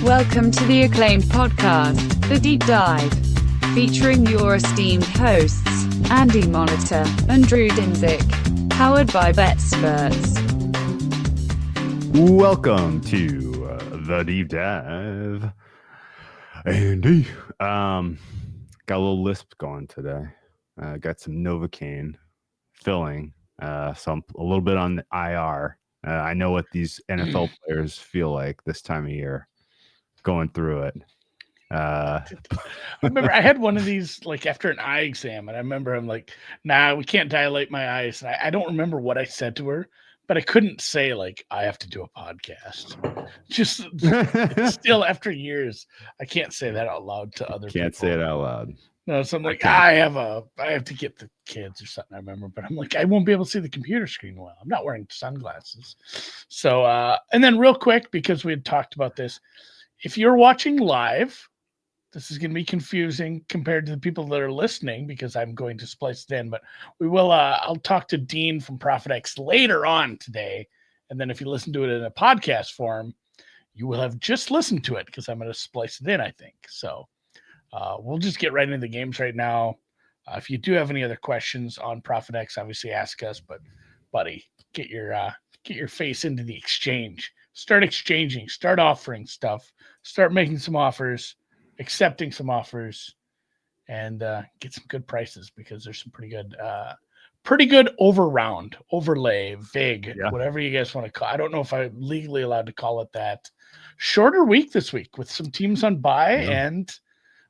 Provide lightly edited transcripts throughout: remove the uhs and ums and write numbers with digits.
Welcome to the acclaimed podcast, The Deep Dive, featuring your esteemed hosts, Andy Monitor and Drew Dinzik, powered by BetSperts. Welcome to The Deep Dive. Andy, got a little lisp going today. Got some Novocaine filling, so I'm a little bit on the IR. I know what these NFL players feel like this time of year, going through it. I remember I had one of these like after an eye exam, and I remember I'm like, "Nah, we can't dilate my eyes." And I don't remember what I said to her, but I couldn't say like I have to do a podcast. Just it's still after years, I can't say that out loud to other people. Can't say it out loud. No, so I'm like, I have to get the kids or something. I remember, but I'm like, I won't be able to see the computer screen well. I'm not wearing sunglasses. So, and then real quick, because we had talked about this, if you're watching live, this is going to be confusing compared to the people that are listening because I'm going to splice it in. But we will. I'll talk to Dean from ProfitX later on today, and then if you listen to it in a podcast form, you will have just listened to it because I'm going to splice it in. I think so. We'll just get right into the games right now. If you do have any other questions on ProfitX, obviously ask us. But, buddy, get your face into the exchange. Start exchanging. Start offering stuff. Start making some offers, accepting some offers, and get some good prices because there's some pretty good overlay, VIG, whatever you guys want to call it. I don't know if I'm legally allowed to call it that. Shorter week this week with some teams on bye, and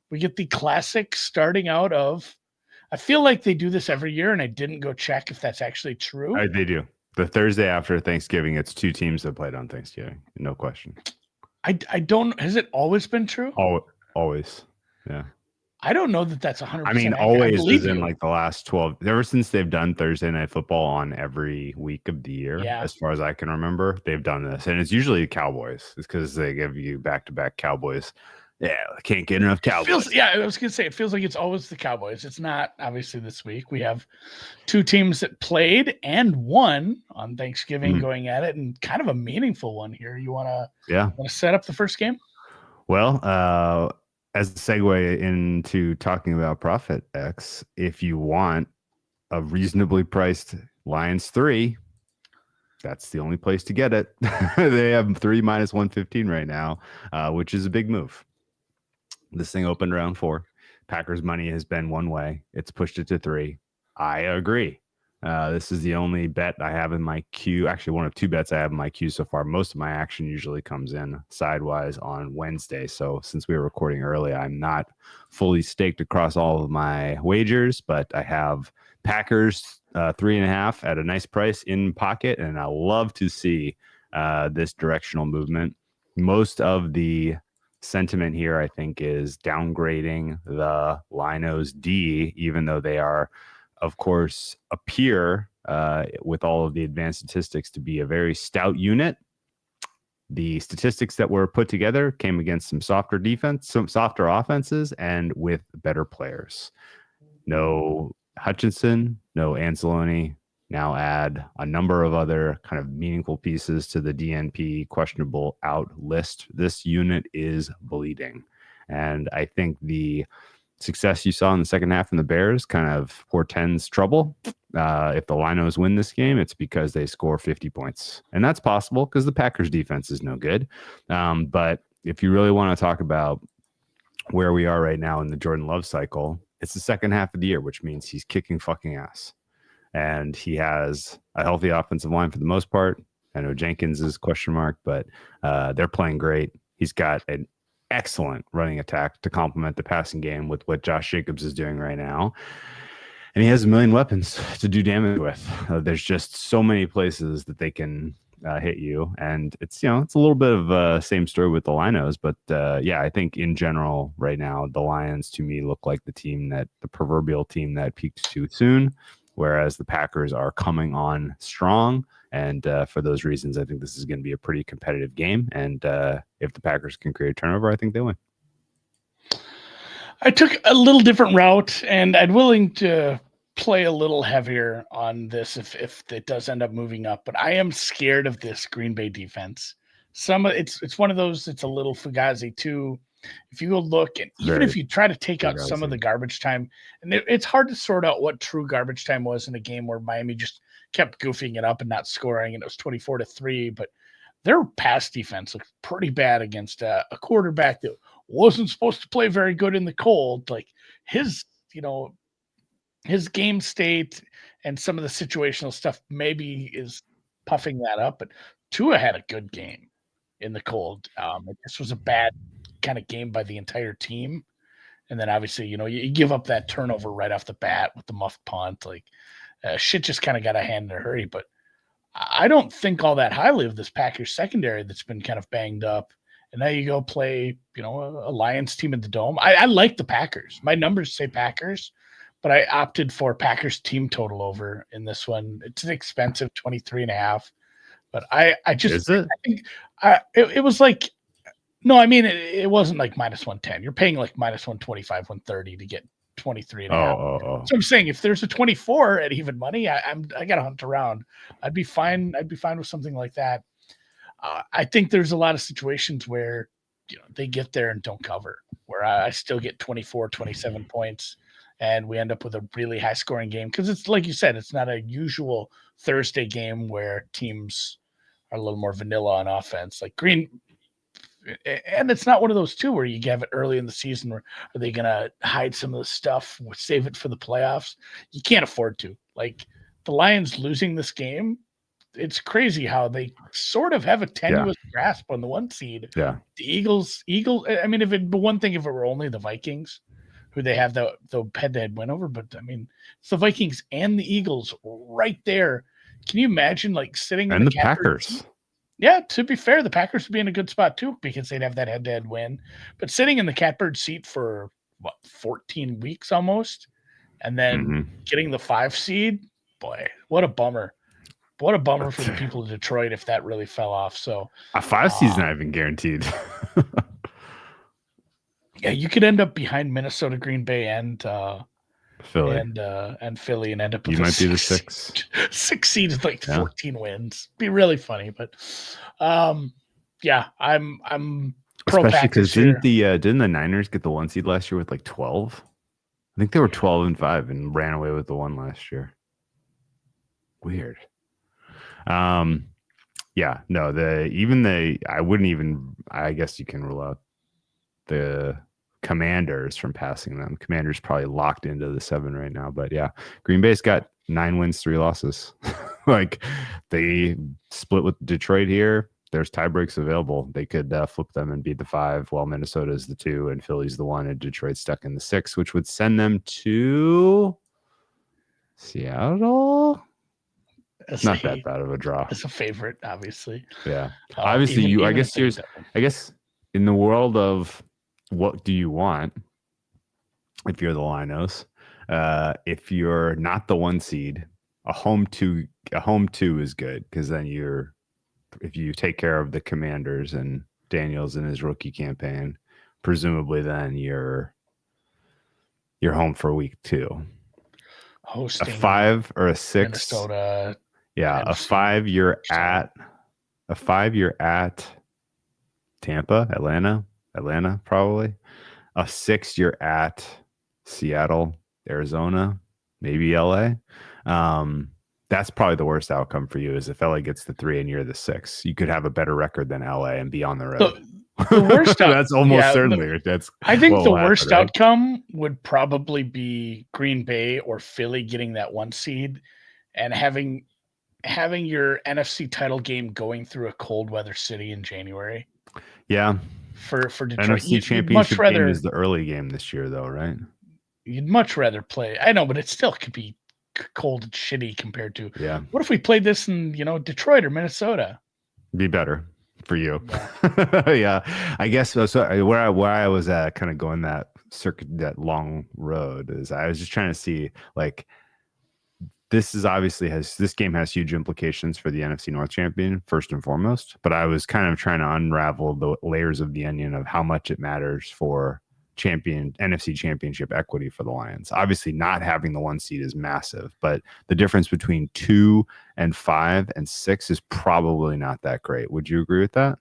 we get the classic starting out of, I feel like they do this every year, and I didn't go check if that's actually true. They do. The Thursday after Thanksgiving, it's two teams that played on Thanksgiving. No question. I don't, has it always been true? Always. Yeah. I don't know that that's 100%. I mean, always is in like the last 12, ever since they've done Thursday Night Football on every week of the year, as far as I can remember, they've done this. And it's usually Cowboys. It's because they give you back-to-back Cowboys. Yeah, I can't get enough Cowboys. I was going to say, it feels like it's always the Cowboys. It's not, obviously, this week. We have two teams that played and won on Thanksgiving going at it, and kind of a meaningful one here. You want to set up the first game? Well, as a segue into talking about ProfitX, if you want a reasonably priced Lions 3, that's the only place to get it. They have 3 minus 115 right now, which is a big move. This thing opened round 4. Packers money has been one way. It's pushed it to 3. I agree. This is the only bet I have in my queue. Actually, one of 2 bets I have in my queue so far. Most of my action usually comes in sidewise on Wednesday. So since we were recording early, I'm not fully staked across all of my wagers, but I have Packers 3.5 at a nice price in pocket. And I love to see this directional movement. Most of the sentiment here, I think, is downgrading the Linos D, even though they are, of course, appear with all of the advanced statistics to be a very stout unit. The statistics that were put together came against some softer defense, some softer offenses, and with better players. No Hutchinson, no Anzalone. Now add a number of other kind of meaningful pieces to the DNP questionable out list. This unit is bleeding. And I think the success you saw in the second half from the Bears kind of portends trouble. If the Lions win this game, it's because they score 50 points. And that's possible because the Packers defense is no good. But if you really want to talk about where we are right now in the Jordan Love cycle, it's the second half of the year, which means he's kicking fucking ass. And he has a healthy offensive line for the most part. I know Jenkins is question mark, but they're playing great. He's got an excellent running attack to complement the passing game with what Josh Jacobs is doing right now. And he has a million weapons to do damage with. There's just so many places that they can hit you. And it's, it's a little bit of same story with the Lions. But I think in general right now, the Lions to me look like the proverbial team that peaks too soon, whereas the Packers are coming on strong. And for those reasons, I think this is going to be a pretty competitive game. And if the Packers can create a turnover, I think they win. I took a little different route, and I'm willing to play a little heavier on this if it does end up moving up. But I am scared of this Green Bay defense It's one of those. It's a little Fugazi too. If you go look, and even if you try to take out some of the garbage time, and it's hard to sort out what true garbage time was in a game where Miami just kept goofing it up and not scoring, and it was 24-3. But their pass defense looked pretty bad against a quarterback that wasn't supposed to play very good in the cold. Like his game state and some of the situational stuff maybe is puffing that up, but Tua had a good game in the cold. This was a bad kind of game by the entire team. And then obviously, you give up that turnover right off the bat with the muffed punt. Like shit just kind of got a hand in a hurry. But I don't think all that highly of this Packers secondary that's been kind of banged up. And now you go play, a Lions team in the Dome. I like the Packers. My numbers say Packers, but I opted for Packers team total over in this one. It's an expensive 23.5. But I just Is it? I think it was like, no, I mean it wasn't like -110. You're paying like -125, 130 to get 23.5. Oh. So I'm saying if there's a 24 at even money, I gotta hunt around. I'd be fine with something like that. I think there's a lot of situations where they get there and don't cover, where I still get 24, 27 points, and we end up with a really high scoring game because it's like you said, it's not a usual Thursday game where teams are a little more vanilla on offense. Like and it's not one of those too where you have it early in the season where are they going to hide some of the stuff, save it for the playoffs? You can't afford to. Like the Lions losing this game, it's crazy how they sort of have a tenuous grasp on the 1 seed. Yeah. The Eagles. I mean, if it were only the Vikings, who they have the head-to-head win over, but I mean, it's the Vikings and the Eagles right there. Can you imagine like sitting and in the Packers? Yeah, to be fair, the Packers would be in a good spot too because they'd have that head-to-head win. But sitting in the catbird seat for 14 weeks almost, and then getting the 5 seed, boy, what a bummer! What a bummer for the people of Detroit if that really fell off. So a 5 seed's not even guaranteed. Yeah, you could end up behind Minnesota, Green Bay, and Philly, and Philly, and end up with you might be the 6 seed with like 14 wins. Be really funny, but I'm pro especially because Packers didn't the Niners get the 1 seed last year with like 12? I think they were 12-5 and ran away with the 1 last year. Weird. I wouldn't even. I guess you can rule out the Commanders from passing them. Commanders probably locked into the 7 right now, but yeah, Green Bay's got 9 wins, 3 losses. Like they split with Detroit here. There's tie breaks available. They could flip them and beat the 5 while Minnesota's the 2 and Philly's the 1 and Detroit's stuck in the 6, which would send them to Seattle. It's not that bad of a draw. It's a favorite, obviously. Yeah. Obviously, I guess in the world of what do you want, if you're the Linos, if you're not the 1 seed, a home 2 is good because then if you take care of the Commanders and Daniels in his rookie campaign, presumably then you're home for week 2. Hosting a 5 or a 6. Minnesota. Yeah, a 5 you're at Tampa, Atlanta probably. A 6 you're at Seattle, Arizona, maybe LA. That's probably the worst outcome for you is if LA gets the 3 and you're the 6. You could have a better record than LA and be on the road. The worst that's almost certainly I think the worst outcome would probably be Green Bay or Philly getting that 1 seed and having your NFC title game going through a cold weather city in January. Yeah. For Detroit. NFC championship game is the early game this year though, right? You'd much rather play. I know, but it still could be cold and shitty compared to what if we played this in Detroit or Minnesota? Be better for you. Yeah. I guess so. Where I was at kind of going that long road is I was just trying to see like this game has huge implications for the NFC North champion first and foremost, but I was kind of trying to unravel the layers of the onion of how much it matters for NFC championship equity for the Lions. Obviously not having the 1 seed is massive, but the difference between 2 and 5 and 6 is probably not that great. Would you agree with that?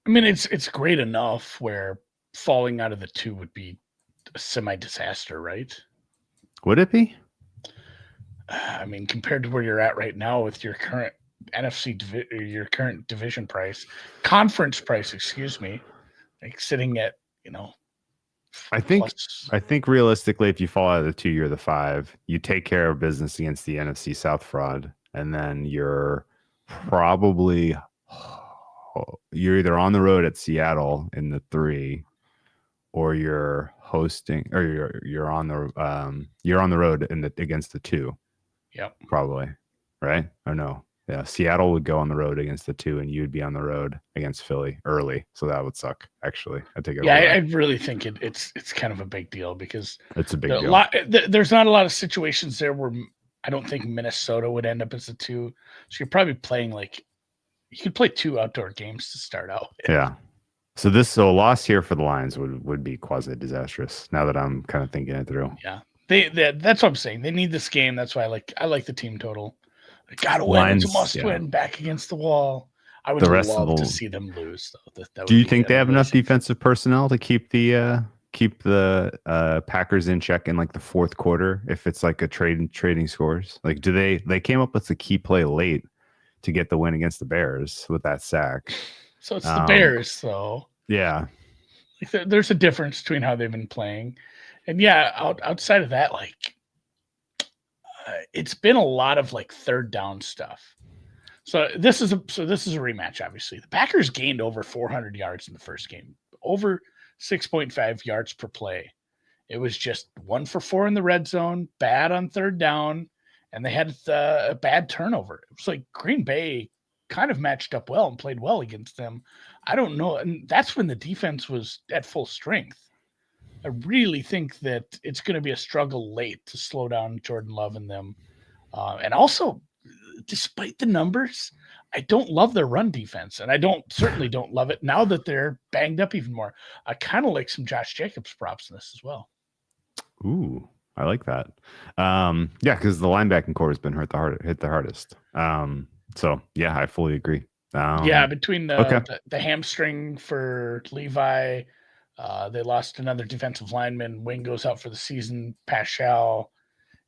I mean, it's great enough where falling out of the 2 would be a semi-disaster, right? Would it be? I mean, compared to where you're at right now with your current your current division price, conference price, excuse me, like sitting at, I think plus, I think realistically, if you fall out of the 2, you're the 5. You take care of business against the NFC South fraud, and then you're probably you're either on the road at Seattle in the 3, or you're hosting, or you're on the road against the 2. yep. Probably, right? Or no? Yeah, Seattle would go on the road against the 2, and you'd be on the road against Philly early. So that would suck. Actually, I take it. Yeah, I really think it's kind of a big deal because it's a big deal. There's not a lot of situations there where I don't think Minnesota would end up as a 2. So you're probably playing you could play 2 outdoor games to start out with. Yeah. So a loss here for the Lions would be quasi disastrous. Now that I'm kind of thinking it through. Yeah, that's what I'm saying. They need this game. That's why I like the team total. They gotta win. Lions, it's a must win. Back against the wall. I would love to see them lose. Though. Do you think they have enough defensive personnel to keep the Packers in check in like the fourth quarter if it's like a trading scores? Like, do they came up with the key play late to get the win against the Bears with that sack? So it's the Bears, though. Yeah, there's a difference between how they've been playing, and yeah, outside of that, it's been a lot of third down stuff. So this is a rematch. Obviously, the Packers gained over 400 yards in the first game, over 6.5 yards per play. It was just 1 for 4 in the red zone, bad on third down, and they had a bad turnover. It was like Green Bay kind of matched up well and played well against them. I don't know, and that's when the defense was at full strength. I really think that it's going to be a struggle late to slow down Jordan Love and them. And also, despite the numbers, I don't love their run defense, and I certainly don't love it now that they're banged up even more. I kind of like some Josh Jacobs props in this as well. Ooh, I like that. Yeah, because the linebacking core has been hit the hardest. So yeah, I fully agree. Between the hamstring for Levi. They lost another defensive lineman. Wing goes out for the season. Paschal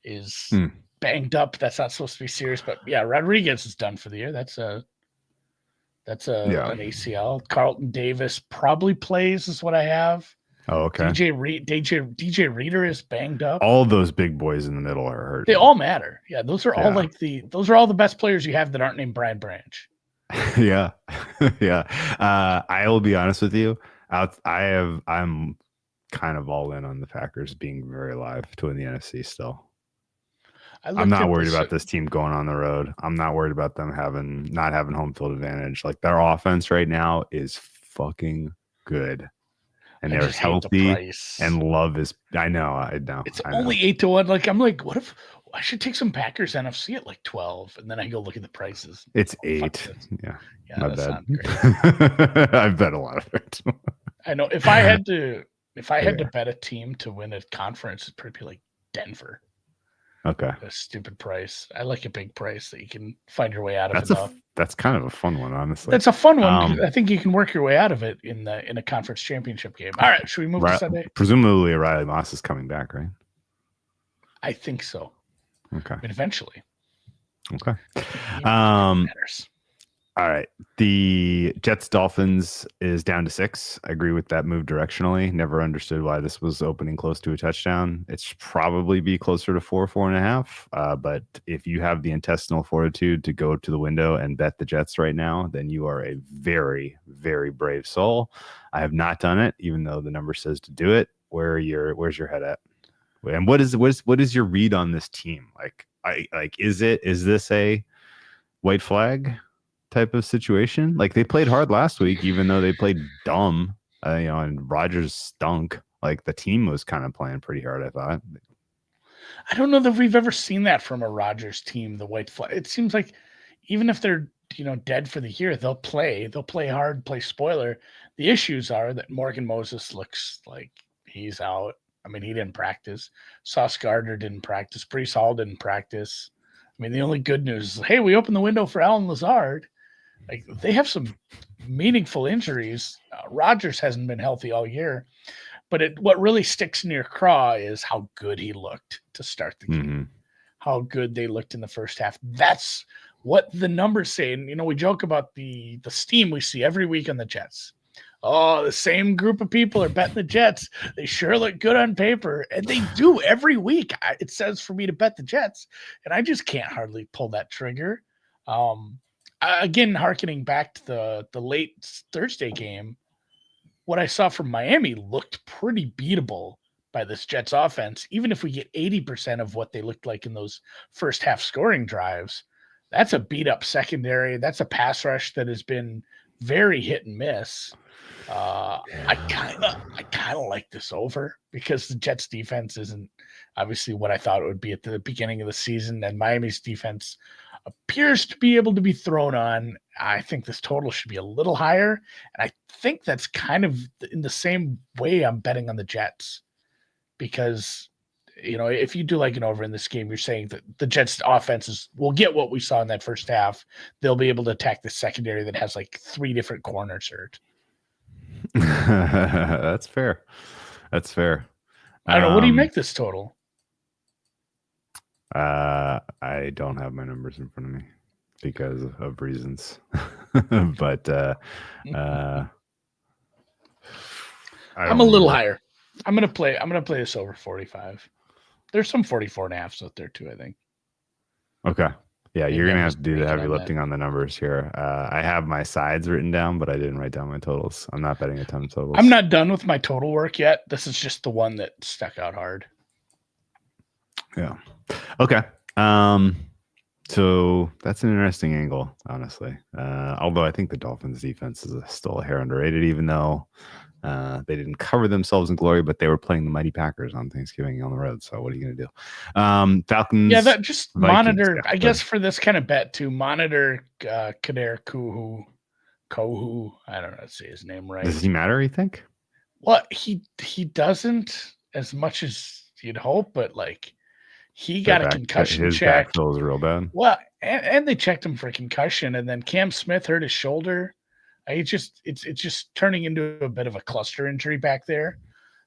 is banged up. That's not supposed to be serious, but yeah, Rodriguez is done for the year. That's an ACL. Carlton Davis probably plays, is what I have. Oh, okay. DJ Reader is banged up. All those big boys in the middle are hurt. They all matter. Yeah, those are all all the best players you have that aren't named Brian Branch. Yeah, yeah. I will be honest with you. I'm kind of all in on the Packers being very alive to win the NFC still. I'm not worried about this team going on the road. I'm not worried about them not having home field advantage. Like, their offense right now is fucking good. And they're healthy, and Love is. I know. It's only 8-1. Like, I'm like, what if I should take some Packers NFC at 12, and then I go look at the prices. It's 8. Yeah, that's bad. Not great. I've bet a lot of it. I know. If I had to bet a team to win a conference, it'd probably be like Denver. Okay. A stupid price. I like a big price that you can find your way out of it. That's kind of a fun one, honestly. That's a fun one. I think you can work your way out of it in a conference championship game. All right, should we move to Sunday? Presumably, Riley Moss is coming back, right? I think so. Okay. I mean, eventually. Okay. Matters. All right. The Jets-Dolphins is down to 6. I agree with that move directionally. Never understood why this was opening close to a touchdown. It should probably be closer to 4.5. But if you have the intestinal fortitude to go to the window and bet the Jets right now, then you are a very, very brave soul. I have not done it, even though the number says to do it. Where's your head at? And what is your read on this team? Is this a white flag type of situation? Like, they played hard last week, even though they played dumb, and Rodgers stunk. Like, the team was kind of playing pretty hard, I thought. I don't know that we've ever seen that from a Rodgers team, the white flag. It seems like even if they're, dead for the year, they'll play hard, play spoiler. The issues are that Morgan Moses looks like he's out. I mean, he didn't practice. Sauce Gardner didn't practice. Breece Hall didn't practice. I mean, the only good news is, hey, we opened the window for Allen Lazard. Like they have some meaningful injuries. Rodgers hasn't been healthy all year, but what really sticks in your craw is how good he looked to start the game. Mm-hmm. How good they looked in the first half. That's what the numbers say. And we joke about the steam we see every week on the Jets. Oh, the same group of people are betting the Jets. They sure look good on paper, and they do every week. It says for me to bet the Jets, and I just can't hardly pull that trigger. Again, hearkening back to the late Thursday game, what I saw from Miami looked pretty beatable by this Jets offense. Even if we get 80% of what they looked like in those first half scoring drives, that's a beat up secondary. That's a pass rush that has been very hit and miss. I kind of like this over because the Jets defense isn't obviously what I thought it would be at the beginning of the season, and Miami's defense appears to be able to be thrown on. I think this total should be a little higher, and I think that's kind of in the same way I'm betting on the Jets because if you do like an over in this game, you're saying that the Jets offenses will get what we saw in that first half. They'll be able to attack the secondary that has like 3 different corners hurt. That's fair. I don't know. What do you make this total? I don't have my numbers in front of me because of reasons. But I'm a little higher. I'm gonna play this over 45. There's some 44.5s out there too, I think. Okay. Yeah, Maybe you're gonna I'm have just to do the making heavy on lifting on the numbers here. I have my sides written down, but I didn't write down my totals. I'm not betting a ton of totals. I'm not done with my total work yet. This is just the one that stuck out hard. Yeah. Okay. So that's an interesting angle, honestly. Although I think the Dolphins defense is still a hair underrated, even though they didn't cover themselves in glory, but they were playing the mighty Packers on Thanksgiving on the road. So what are you going to do? Falcons. Yeah, that just Vikings, monitor. yeah, I guess for this kind of bet to monitor Kader Kohu. I don't know how to say his name right. Does he matter, you think? Well, he doesn't as much as you'd hope, but like he got a concussion his check. His back feels real bad. Well, and they checked him for concussion, and then Cam Smith hurt his shoulder. It's just turning into a bit of a cluster injury back there.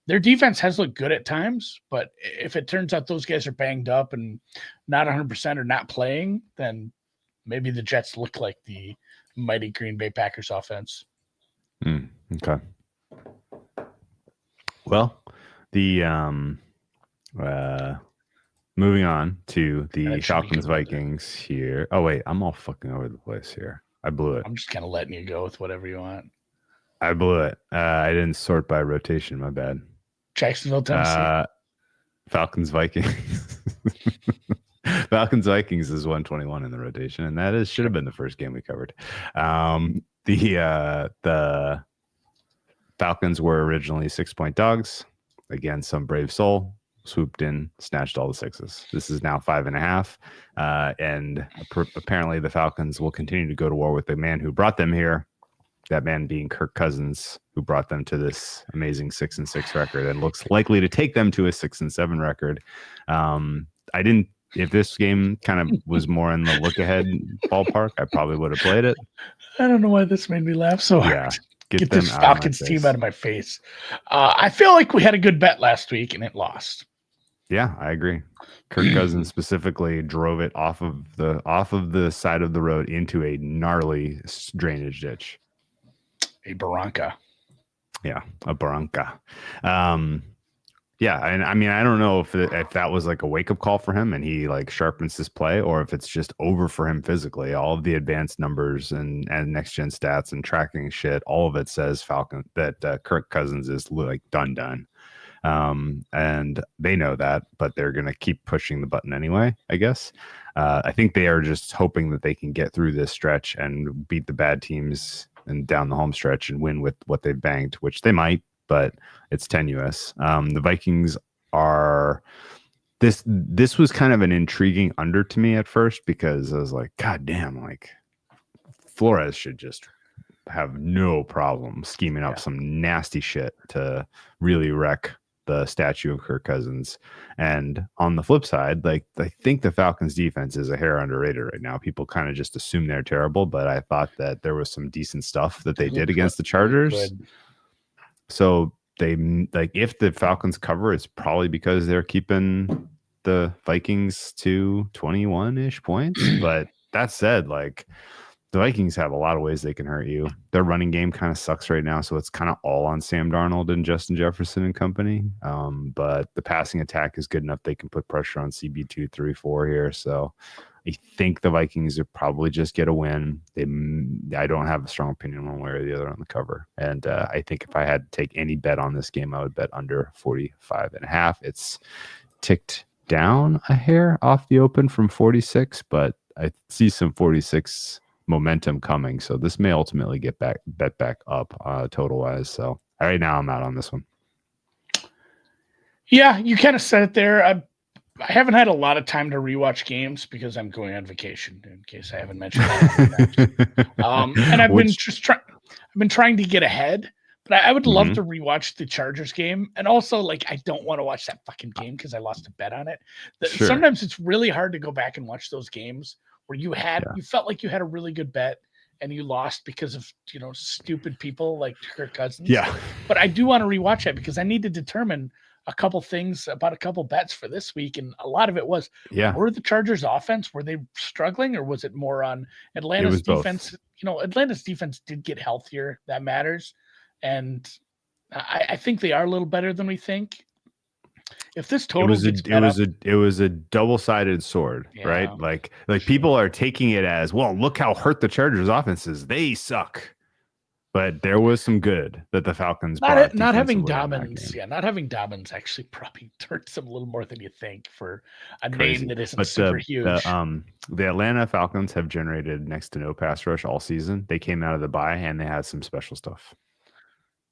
Their defense has looked good at times, but if it turns out those guys are banged up and not 100% or not playing, then maybe the Jets look like the mighty Green Bay Packers offense. Okay. Well, the moving on to the Falcons Vikings here. Oh wait, I'm all fucking over the place here. I blew it. I'm just kind of letting you go with whatever you want. I blew it. I didn't sort by rotation. My bad. Jacksonville, Tennessee. Falcons Vikings. Falcons Vikings is 121 in the rotation, and that should have been the first game we covered. The Falcons were originally 6-point dogs. Again, some brave soul swooped in, snatched all the 6s. This is now 5.5, and apparently the Falcons will continue to go to war with the man who brought them here. That man being Kirk Cousins, who brought them to this amazing 6-6 record and looks likely to take them to a 6-7 record. If this game kind of was more in the look ahead ballpark, I probably would have played it. I don't know why this made me laugh so hard. Yeah, get this Falcons team out of my face. I feel like we had a good bet last week and it lost. Yeah, I agree. Kirk Cousins specifically drove it off of the side of the road into a gnarly drainage ditch. A barranca. Yeah, a barranca. Yeah, and I mean, I don't know if that was like a wake up call for him and he like sharpens his play, or if it's just over for him physically. All of the advanced numbers and next gen stats and tracking shit, all of it says Kirk Cousins is like done. And they know that, but they're gonna keep pushing the button anyway, I guess. I think they are just hoping that they can get through this stretch and beat the bad teams and down the home stretch and win with what they've banked, which they might, but it's tenuous. The Vikings are this was kind of an intriguing under to me at first, because I was like, God damn, like Flores should just have no problem scheming up some nasty shit to really wreck the statue of Kirk Cousins. And on the flip side, like I think the Falcons defense is a hair underrated right now. People kind of just assume they're terrible, but I thought that there was some decent stuff that they did against the Chargers. Good. So they like if the Falcons cover, it's probably because they're keeping the Vikings to 21-ish points. But that said, like the Vikings have a lot of ways they can hurt you. Their running game kind of sucks right now, so it's kind of all on Sam Darnold and Justin Jefferson and company. But the passing attack is good enough they can put pressure on CB2, 3, 4 here. So I think the Vikings would probably just get a win. I don't have a strong opinion one way or the other on the cover. And I think if I had to take any bet on this game, I would bet under 45.5. It's ticked down a hair off the open from 46, but I see some 46 momentum coming, so this may ultimately bet back up total wise. So right now I'm out on this one. Yeah, you kind of said it there. I haven't had a lot of time to rewatch games because I'm going on vacation, in case I haven't mentioned that. And I've been trying to get ahead, but I would love to rewatch the Chargers game. And also, like, I don't want to watch that fucking game because I lost a bet on it. Sure. Sometimes it's really hard to go back and watch those games where you felt like you had a really good bet and you lost because of, stupid people like Kirk Cousins. Yeah. But I do want to rewatch that because I need to determine a couple things about a couple bets for this week. And a lot of it was, were the Chargers offense, were they struggling, or was it more on Atlanta's defense? Both. Atlanta's defense did get healthier. That matters. And I think they are a little better than we think. If this total it was a double-sided sword, right? Like people are taking it as, well, look how hurt the Chargers offense is. They suck. But there was some good that the Falcons not having Dobbins. Yeah, not having Dobbins actually probably hurts them a little more than you think for a name that isn't super huge. The Atlanta Falcons have generated next to no pass rush all season. They came out of the bye and they had some special stuff.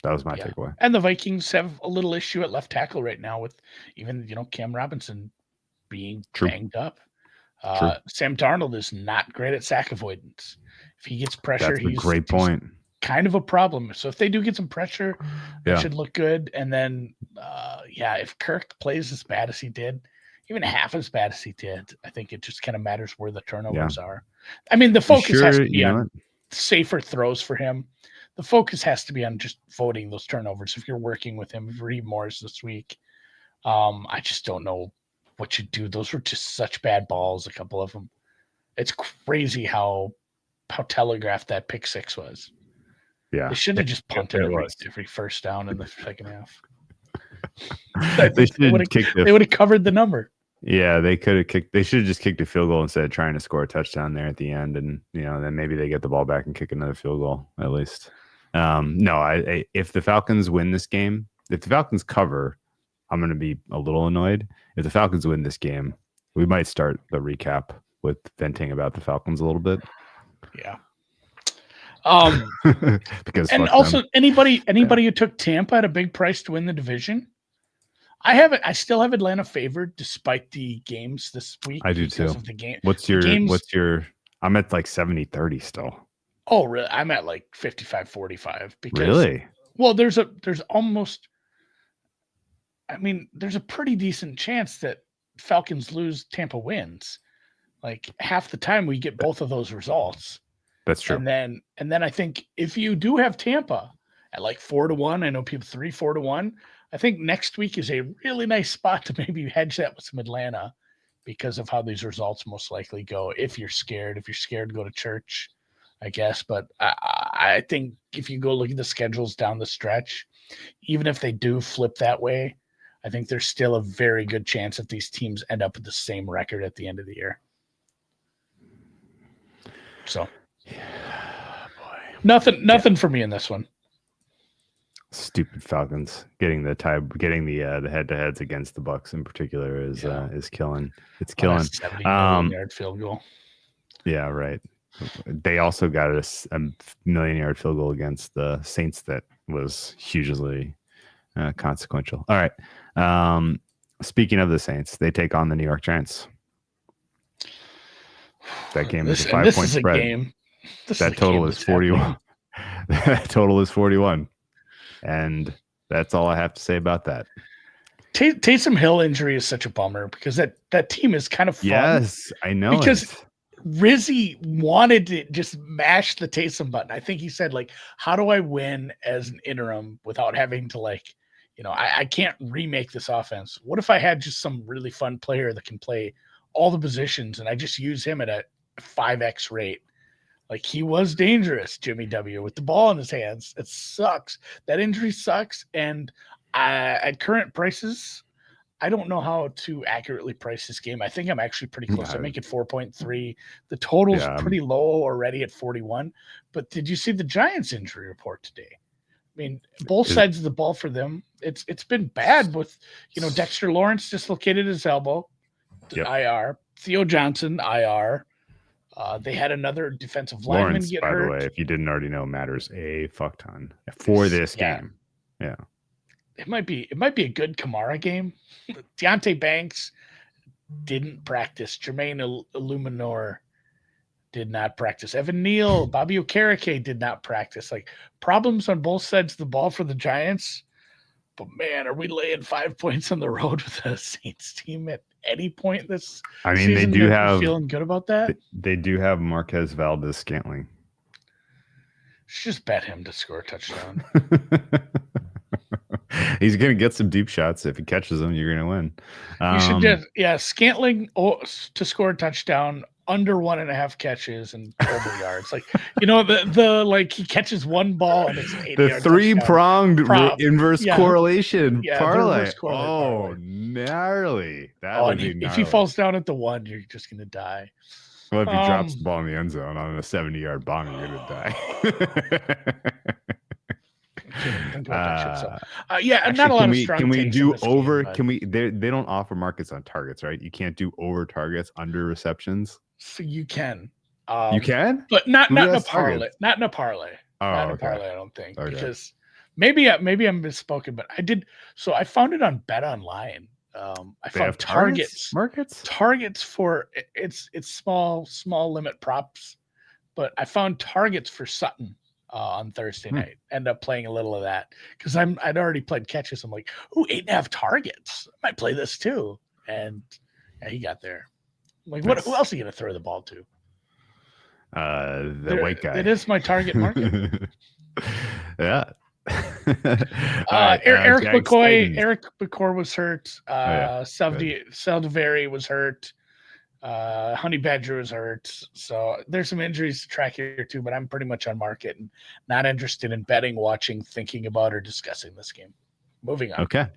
That was my takeaway. And the Vikings have a little issue at left tackle right now with even, Cam Robinson being banged up. Sam Darnold is not great at sack avoidance. If he gets pressure, he's a great point. Kind of a problem. So if they do get some pressure, it should look good. And then, if Kirk plays as bad as he did, even half as bad as he did, I think it just kind of matters where the turnovers are. I mean, the focus has to be on safer throws for him. The focus has to be on just voting those turnovers. If you're working with him, Reed Morris this week, I just don't know what you do. Those were just such bad balls, a couple of them. It's crazy how telegraphed that pick six was. Yeah, they should have just punted every first down in the second half. They would have covered the number. Yeah, they could have kicked. They should have just kicked a field goal instead of trying to score a touchdown there at the end, and then maybe they get the ball back and kick another field goal at least. If the Falcons win this game, if the Falcons cover, I'm going to be a little annoyed. If the Falcons win this game, we might start the recap with venting about the Falcons a little bit. Yeah. Because and also anybody who took Tampa at a big price to win the division, I still have Atlanta favored despite the games this week. I do too. Of the game. What's your I'm at like 70-30 still. Oh, really? I'm at like 55-45 because really? Well, there's a pretty decent chance that Falcons lose, Tampa wins. Like half the time we get both of those results. That's true. And then I think if you do have Tampa at like 4-1, I know people 3-4-1. I think next week is a really nice spot to maybe hedge that with some Atlanta because of how these results most likely go. If you're scared, go to church, I guess. But I think if you go look at the schedules down the stretch, even if they do flip that way, I think there's still a very good chance that these teams end up with the same record at the end of the year. So. Yeah, boy. Nothing for me in this one. Stupid Falcons getting the head-to-heads against the Bucs in particular is killing. It's killing. 70-yard field goal. Yeah, right. They also got a 1,000,000-yard field goal against the Saints that was hugely consequential. All right. Speaking of the Saints, they take on the New York Giants. That game is a 5-point spread. That total is 41. That total is 41. And that's all I have to say about that. Taysom Hill injury is such a bummer because that team is kind of fun. Yes, I know. Because Rizzy wanted to just mash the Taysom button. I think he said, like, how do I win as an interim without having to, like, I can't remake this offense. What if I had just some really fun player that can play all the positions and I just use him at a 5x rate? Like, he was dangerous, Jimmy W, with the ball in his hands. It sucks. That injury sucks. And at current prices, I don't know how to accurately price this game. I think I'm actually pretty close. I make it 4.3. The total's pretty low already at 41. But did you see the Giants injury report today? I mean, both sides of the ball for them. It's been bad with, Dexter Lawrence dislocated his elbow, IR. Theo Johnson, IR. They had another defensive lineman get hurt. By the way, if you didn't already know, matters a fuck ton for this game. Yeah. It might be a good Kamara game. Deontay Banks didn't practice. Jermaine Illuminor did not practice. Evan Neal, Bobby Okereke did not practice. Like, problems on both sides of the ball for the Giants. But man, are we laying 5 points on the road with the Saints team at any point this season? They do have feeling good about that. They do have Marquez Valdez-Scantling. Just bet him to score a touchdown. He's going to get some deep shots. If he catches them, you're going to win. You should Scantling to score a touchdown, under 1.5 catches and over yards. Like, like he catches one ball and it's an 8-yard the 3-pronged inverse correlation parlay. Parlay. Gnarly. That would be gnarly. If he falls down at the 1, you're just going to die. Well, if he drops the ball in the end zone on a 70-yard bomb, you're going to die. Not a lot of strong. Can we do over? Game, can we? They don't offer markets on targets, right? You can't do over targets under receptions. So you can. You can, but not in a parlay. Not in a parlay. Oh, not in a parlay. I don't think because maybe I'm misspoken, but I did. So I found it on Bet Online. I found targets for it's small limit props, but I found targets for Sutton on Thursday night. End up playing a little of that because I'd already played catches. I'm like, 8.5 targets. I might play this too, and he got there. I'm like, who else are you gonna throw the ball to? The white guy. It is my target market. Yeah. Eric McCoy was hurt. Saldivari was hurt. Honey Badger was hurt. So there's some injuries to track here too, but I'm pretty much on market and not interested in betting, watching, thinking about, or discussing this game. Moving on. Okay.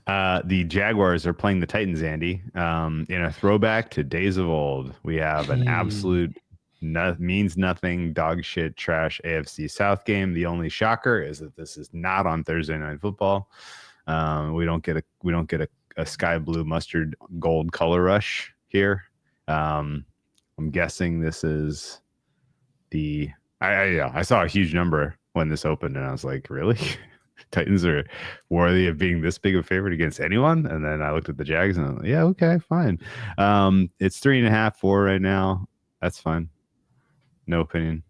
The Jaguars are playing the Titans, Andy. In a throwback to days of old, we have an absolute means nothing, dog shit, trash AFC South game. The only shocker is that this is not on Thursday Night Football. We don't get a sky blue mustard gold color rush here. I'm guessing this is I saw a huge number when this opened and I was like, really? Titans are worthy of being this big of a favorite against anyone? And then I looked at the Jags and I was like, yeah, okay, fine. It's 3.5, 4 right now. That's fine. No opinion.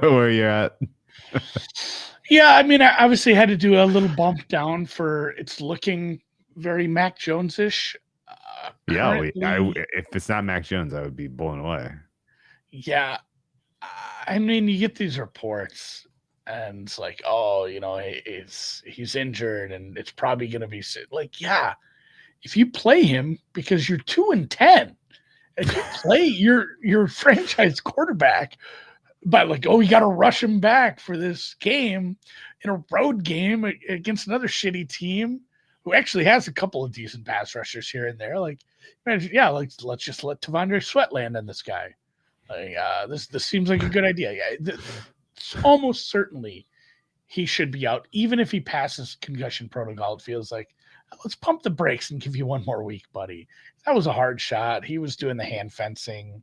Where you're at. Yeah, I mean, I obviously had to do a little bump down for it's looking very Mac Jones-ish. If it's not Mac Jones, I would be blown away. Yeah. I mean, you get these reports and it's like, he's injured and it's probably going to be like, yeah, if you play him because you're 2-10, if you play your franchise quarterback by you got to rush him back for this game in a road game against another shitty team who actually has a couple of decent pass rushers here and there. Let's just let Tavondre Sweat land on this guy. This seems like a good idea. Yeah, almost certainly he should be out, even if he passes concussion protocol. It feels like let's pump the brakes and give you one more week, buddy. That was a hard shot. He was doing the hand fencing.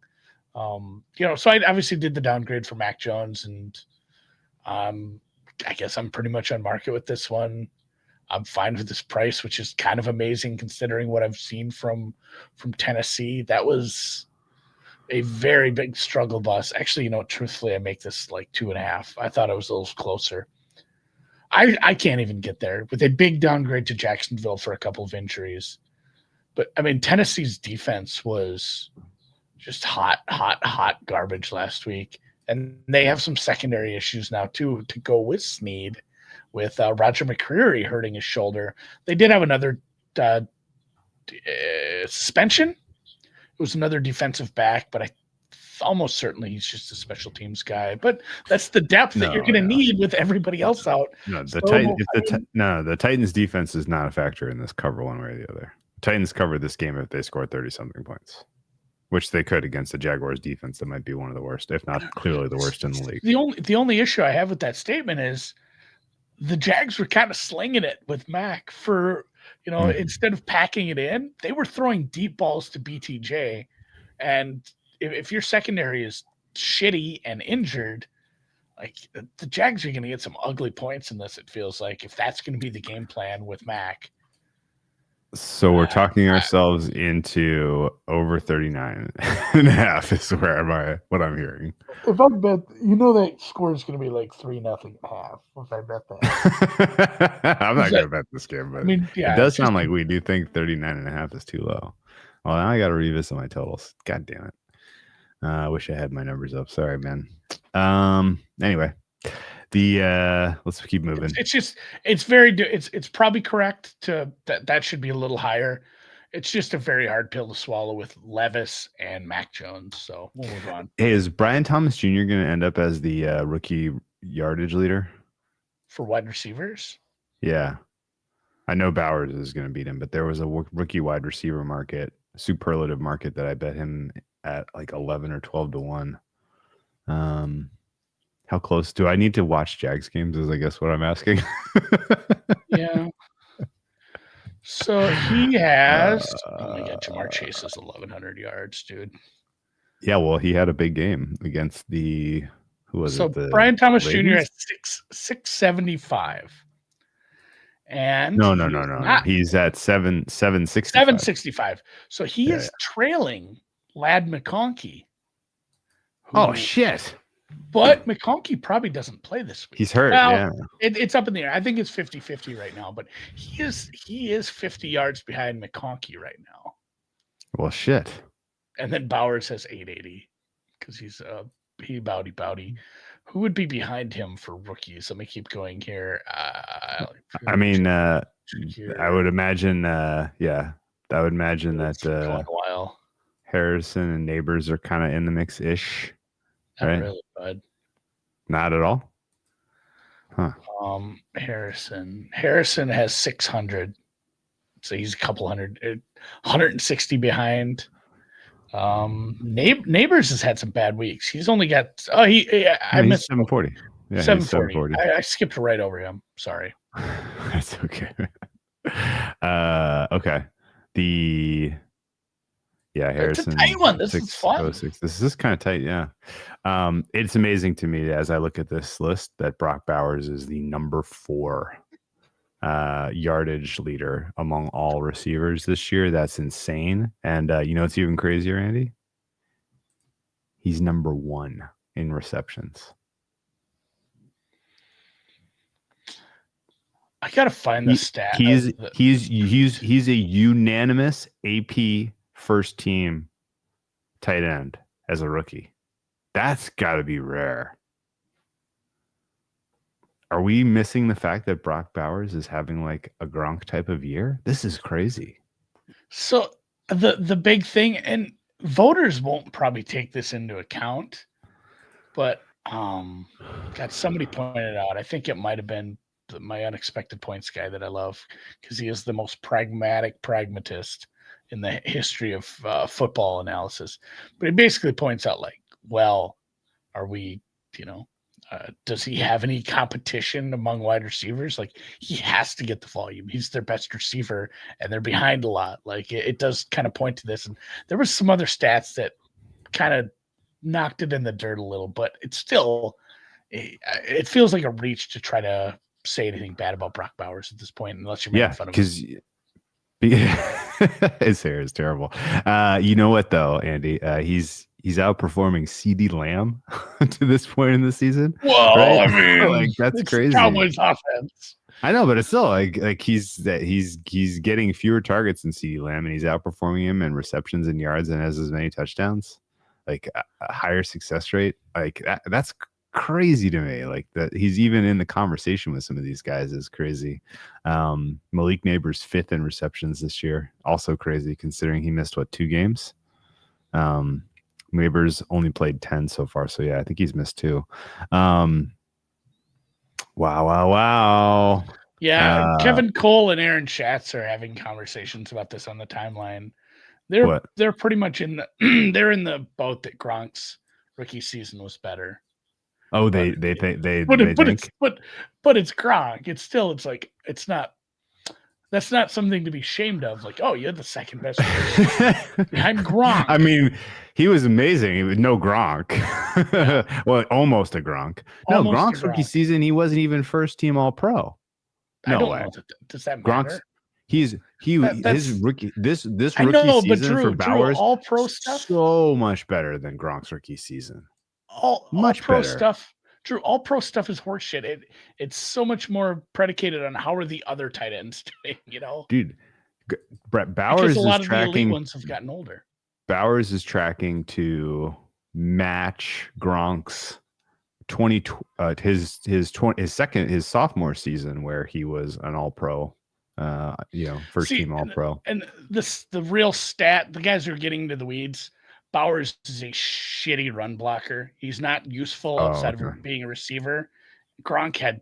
So I obviously did the downgrade for Mac Jones, and I guess I'm pretty much on market with this one. I'm fine with this price, which is kind of amazing considering what I've seen from Tennessee. That was a very big struggle bus. Actually, truthfully, I make this like 2.5. I thought it was a little closer. I can't even get there with a big downgrade to Jacksonville for a couple of injuries. But I mean, Tennessee's defense was just hot garbage last week. And they have some secondary issues now, too, to go with Snead, with Roger McCreary hurting his shoulder. They did have another suspension. It was another defensive back, but I almost certainly he's just a special teams guy. But that's the depth that you're going to need with everybody else out. No, the Titans defense is not a factor in this cover one way or the other. Titans covered this game if they scored 30-something points, which they could against the Jaguars defense that might be one of the worst, if not clearly the worst in the league. The only issue I have with that statement is the Jags were kind of slinging it with Mac for, instead of packing it in, they were throwing deep balls to BTJ. And if your secondary is shitty and injured, like the Jags are going to get some ugly points in this, it feels like, if that's going to be the game plan with Mac. So we're talking ourselves into over 39.5 is what I'm hearing. If I bet, that score is going to be like 3-0 half. If I bet that, I'm not going to bet this game, but it does sound like we do think 39.5 is too low. Well, now I got to revisit my totals. God damn it. I wish I had my numbers up. Sorry, man. Anyway. Let's keep moving. It's probably correct that should be a little higher. It's just a very hard pill to swallow with Levis and Mac Jones. So we'll move on. Hey, is Brian Thomas Jr. going to end up as the rookie yardage leader for wide receivers? Yeah, I know Bowers is going to beat him, but there was a rookie wide receiver superlative market that I bet him at like 11 or 12 to 1. How close do I need to watch Jags games is I guess what I'm asking. Yeah. So he has oh my god, Jamar Chase is 1,100 yards, dude. Yeah, well, he had a big game against the Brian Thomas Jr. has 675. And no. He's at 765. 765. So he is trailing Ladd McConkey. Oh shit. But McConkey probably doesn't play this week. He's hurt. Yeah, it's up in the air. I think it's 50-50 right now. But he is 50 yards behind McConkey right now. Well, shit. And then Bowers has 880 because he's Bowdy. Who would be behind him for rookies? Let me keep going here. I would imagine. I would imagine that a while. Harrison and Neighbors are kind of in the mix-ish. Not right? really, bud. Not at all? Huh. Harrison has 600. So he's a couple hundred, 160 behind. Neighbors has had some bad weeks. He's only got I missed 740. Yeah, 740. I skipped right over him. Sorry. That's okay. Okay. Harrison. It's a tight one. This is fun. This is kind of tight, yeah. It's amazing to me as I look at this list that Brock Bowers is the number 4 yardage leader among all receivers this year. That's insane. And you know what's even crazier, Andy? He's number 1 in receptions. I gotta find the stat. He's a unanimous AP first team tight end as a rookie. That's got to be rare. Are we missing the fact that Brock Bowers is having like a Gronk type of year? This is crazy. So the big thing, and voters won't probably take this into account, but somebody pointed out, I think it might have been my unexpected points guy that I love because he is the most pragmatist in the history of football analysis. But he basically points out like, well, are we, does he have any competition among wide receivers? Like he has to get the volume. He's their best receiver and they're behind a lot. Like it does kind of point to this. And there was some other stats that kind of knocked it in the dirt a little, but it's still, it feels like a reach to try to say anything bad about Brock Bowers at this point, unless you're making fun of him. Because his hair is terrible. You know what though, Andy? He's he's outperforming CD Lamb to this point in the season. Well, right? I mean, Like, that's it's crazy. Cowboys offense. I know, but it's still like he's getting fewer targets than CD Lamb, and he's outperforming him in receptions and yards, and has as many touchdowns, like a higher success rate. Like that's crazy to me. Like that he's even in the conversation with some of these guys is crazy. Malik Neighbors 5th in receptions this year, also crazy considering he missed 2 games. Neighbors only played 10 so far, so yeah, I think he's missed 2. Wow. Yeah, Kevin Cole and Aaron Schatz are having conversations about this on the timeline. They're pretty much in the they're in the boat that Gronk's rookie season was better. Oh, they think but it's Gronk. It's not. That's not something to be ashamed of. Like, oh, you're the second best behind Gronk. I mean, he was amazing. He was no Gronk. Well, almost a Gronk. No, Gronk's rookie season, he wasn't even first team All Pro. No way. Does that matter? His rookie this rookie season for Bowers All Pro stuff so much better than Gronk's rookie season. All Pro stuff. Drew, All Pro stuff is horseshit. It's so much more predicated on how are the other tight ends doing, Dude, Brett Bowers because a lot is of tracking. The elite ones have gotten older. Bowers is tracking to match Gronk's his sophomore season where he was an All Pro, first team All Pro. And the real stat, the guys who are getting into the weeds. Bowers is a shitty run blocker. He's not useful outside of being a receiver. Gronk had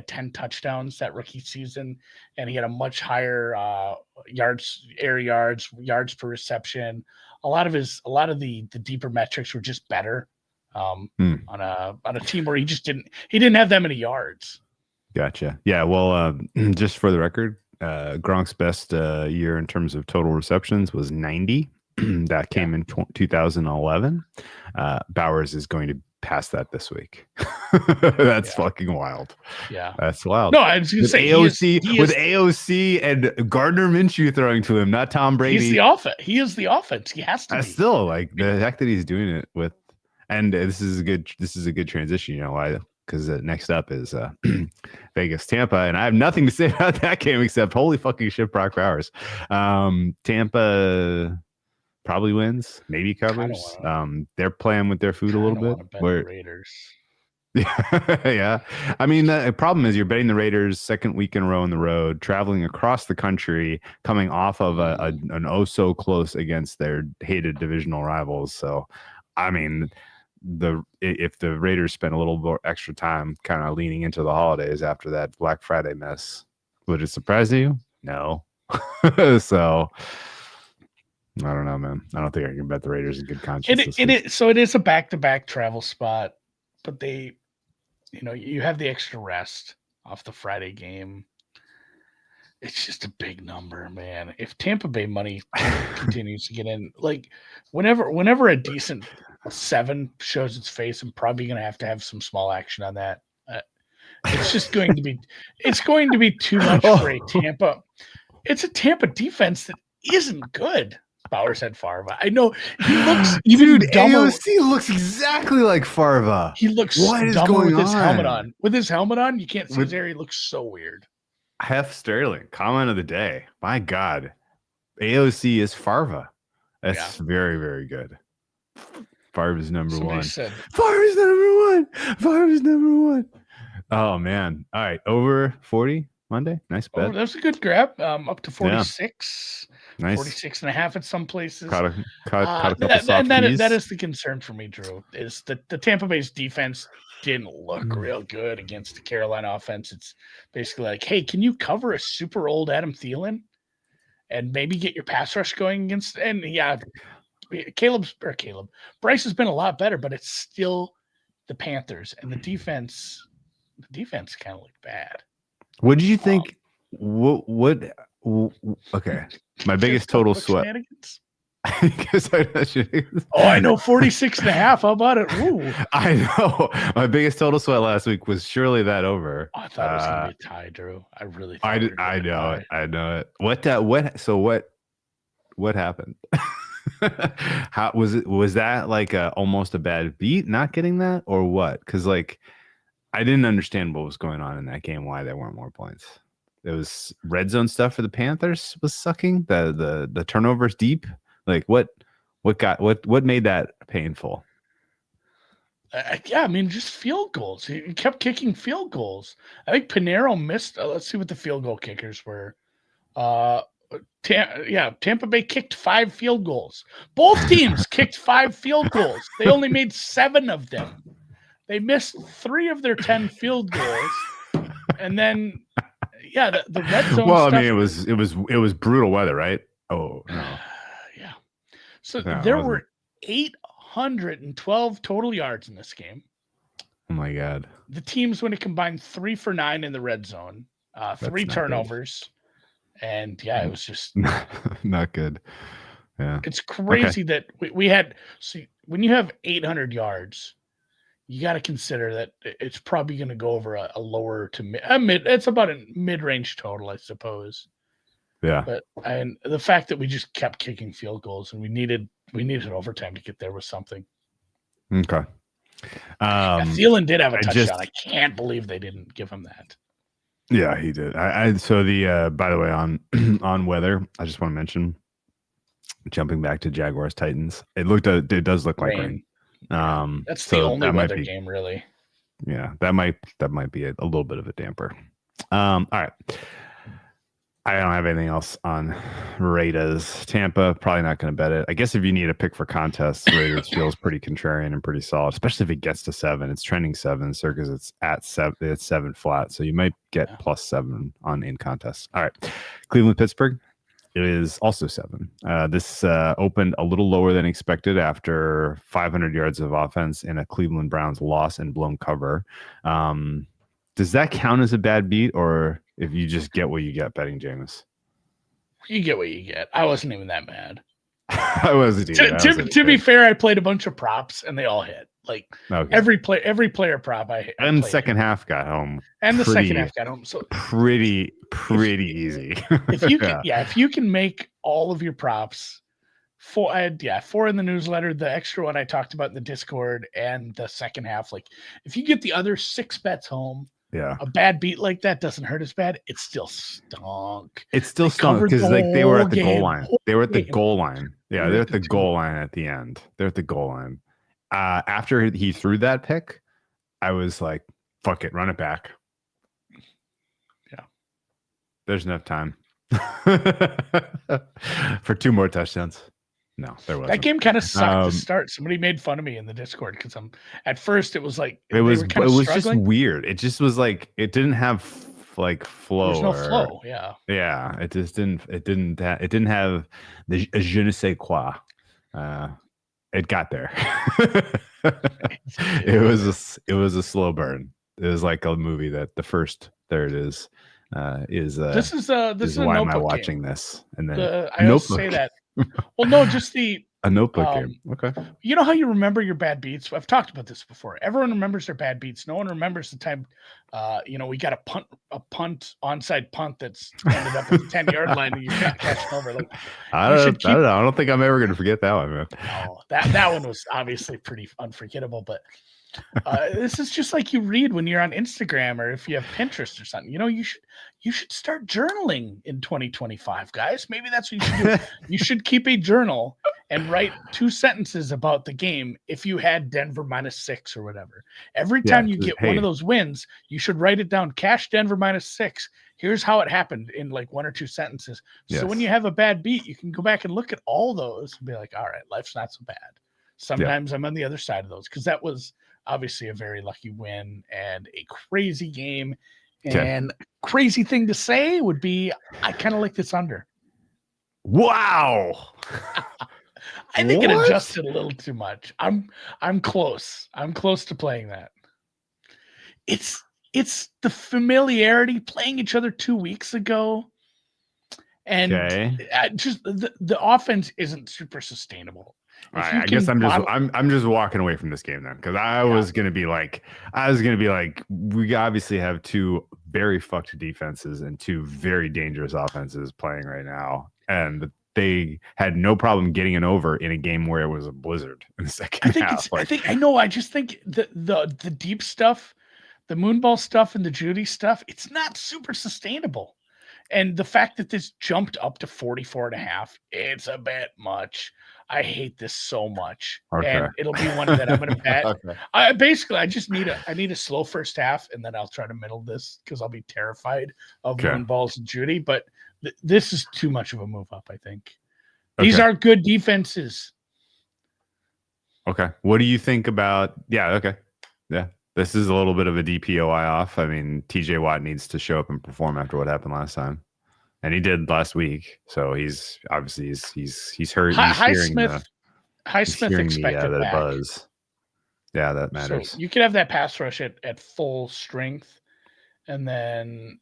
10 touchdowns that rookie season, and he had a much higher yards per reception. A lot of the deeper metrics were just better on a team where he didn't have that many yards. Gotcha. Yeah. Well, just for the record, Gronk's best year in terms of total receptions was 90. That came in 2011. Bowers is going to pass that this week. That's fucking wild. Yeah, that's wild. No, I was going to say AOC and Gardner Minshew throwing to him, not Tom Brady. He's the offense. He is the offense. He has to. Still like the fact that he's doing it with, and this is a good transition. You know why? Because next up is Vegas Tampa, and I have nothing to say about that game except holy fucking shit, Brock Bowers. Tampa probably wins, maybe covers. They're playing with their food a little bit. The Raiders. Yeah. I mean, the problem is you're betting the Raiders second week in a row on the road, traveling across the country, coming off of an oh so close against their hated divisional rivals. So, I mean, if the Raiders spend a little more extra time kind of leaning into the holidays after that Black Friday mess, would it surprise you? No. So I don't know, man. I don't think I can bet the Raiders in good conscience. It is a back-to-back travel spot, but you have the extra rest off the Friday game. It's just a big number, man. If Tampa Bay money continues to get in, like whenever a decent 7 shows its face, I'm probably going to have some small action on that. It's just going to be too much for a Tampa. It's a Tampa defense that isn't good. Bowers had Farva. I know he looks even dumber. AOC looks exactly like Farva. He looks dumber with his helmet on. With his helmet on, you can't see his hair. He looks so weird. Hef Sterling, comment of the day. My God, AOC is Farva. That's very, very good. Farva's number one. Farva's number one. Oh man! All right, over 40 Monday. Nice bet. Oh, that's a good grab. Up to 46. Yeah. Nice. 46.5 at some places. Caught a couple soft keys. That is the concern for me, Drew, is that the Tampa Bay's defense didn't look real good against the Carolina offense. It's basically like, hey, can you cover a super old Adam Thielen and maybe get your pass rush going against? And yeah, Bryce has been a lot better, but it's still the Panthers, and the defense kind of looked bad. What did you think? Okay, my biggest total sweat. I know 46.5. How about it? Ooh. I know my biggest total sweat last week was surely that over. I thought it was gonna be a tie, Drew. I really thought I know it. What happened? How was it? Was that like almost a bad beat not getting that, or what? Because like I didn't understand what was going on in that game. Why there weren't more points? It was red zone stuff for the Panthers was sucking. The turnovers deep. Like what made that painful? Yeah, I mean, just field goals. He kept kicking field goals. I think Pinheiro missed. Let's see what the field goal kickers were. Tampa Bay kicked 5 field goals. Both teams kicked 5 field goals. They only made 7 of them. They missed 3 of their 10 field goals, and then the red zone. Well, stuff, I mean, it was brutal weather, right? Oh no. Yeah. So No, there were 812 total yards in this game. Oh my god. The teams when it combined 3 for 9 in the red zone, 3 turnovers, and it was just not good. Yeah, it's crazy that we had. See, when you have 800 yards, you got to consider that it's probably going to go over a lower to mid. It's about a mid-range total, I suppose. Yeah, but and the fact that we just kept kicking field goals and we needed overtime to get there was something. Okay. Thielen did have a touchdown. I can't believe they didn't give him that. Yeah, he did. So the by the way on weather, I just want to mention, jumping back to Jaguars Titans, it does look like rain. That's the only weather game, really. Yeah, that might be a little bit of a damper. All right. I don't have anything else on Raiders. Tampa, probably not going to bet it. I guess if you need a pick for contests, Raiders feels pretty contrarian and pretty solid, especially if it gets to 7. It's trending 7, Circus it's at 7. It's 7 flat, so you might get +7 in contests. All right, Cleveland Pittsburgh. It is also 7. This opened a little lower than expected after 500 yards of offense in a Cleveland Browns loss and blown cover. Does that count as a bad beat, or if you just get what you get betting Jameis? You get what you get. I wasn't even that mad. I wasn't either. To be fair, I played a bunch of props and they all hit. Like every player prop I and the second half got home. And the second half got home. So pretty easy. If you can make all of your props, 4 in the newsletter, the extra one I talked about in the Discord, and the second half, like if you get the other 6 bets home, a bad beat like that doesn't hurt as bad. It still stunk. It still stunk because like they were at the goal line. They were at the goal line. Yeah, they're at the goal line at the end. They're at the goal line. After he threw that pick, I was like, fuck it, run it back. Yeah. There's enough time for 2 more touchdowns. No, there wasn't. That game kind of sucked to start. Somebody made fun of me in the Discord because at first it was like it was just weird. It just was like it didn't have like flow. There's no flow. Yeah. Yeah. It just didn't. It didn't have the je ne sais quoi. It got there. It was a slow burn. It was like a movie that the first third is this is why am I watching this? And then I also say that. Well, no, just a notebook game. Okay. You know how you remember your bad beats? I've talked about this before. Everyone remembers their bad beats. No one remembers the time, we got a onside punt that's ended up at the 10-yard line and you can't catch it over. Like, I don't know. I don't think I'm ever going to forget that one, man. Oh, that one was obviously pretty unforgettable, but this is just like you read when you're on Instagram or if you have Pinterest or something. You should start journaling in 2025, guys. Maybe that's what you should do. You should keep a journal and write 2 sentences about the game if you had Denver -6 or whatever. Every time you get one of those wins, you should write it down. Cash Denver -6. Here's how it happened in like 1 or 2 sentences. So when you have a bad beat, you can go back and look at all those and be like, all right, life's not so bad. Sometimes I'm on the other side of those because that was obviously a very lucky win and a crazy game. And crazy thing to say would be, I kind of like this under. Wow. I think it adjusted a little too much. I'm close. I'm close to playing that. It's the familiarity, playing each other 2 weeks ago. And just the offense isn't super sustainable. I guess I'm just walking away from this game then because I was gonna be like we obviously have 2 very fucked defenses and 2 very dangerous offenses playing right now, and they had no problem getting it over in a game where it was a blizzard in the second half. I just think the deep stuff, the Moonball stuff and the Judy stuff, it's not super sustainable. And the fact that this jumped up to 44.5, it's a bit much. I hate this so much. Okay. And it'll be one that I'm going to bet. Okay. I need a slow first half, and then I'll try to middle this because I'll be terrified of Moonballs and Judy. But this is too much of a move up, I think. These are good defenses. Okay. What do you think about? Yeah. Okay. Yeah. This is a little bit of a DPOI off. I mean, TJ Watt needs to show up and perform after what happened last time, and he did last week. So he's obviously he's heard. Highsmith the expected back. buzz. Yeah, that matters. So you could have that pass rush at full strength, and then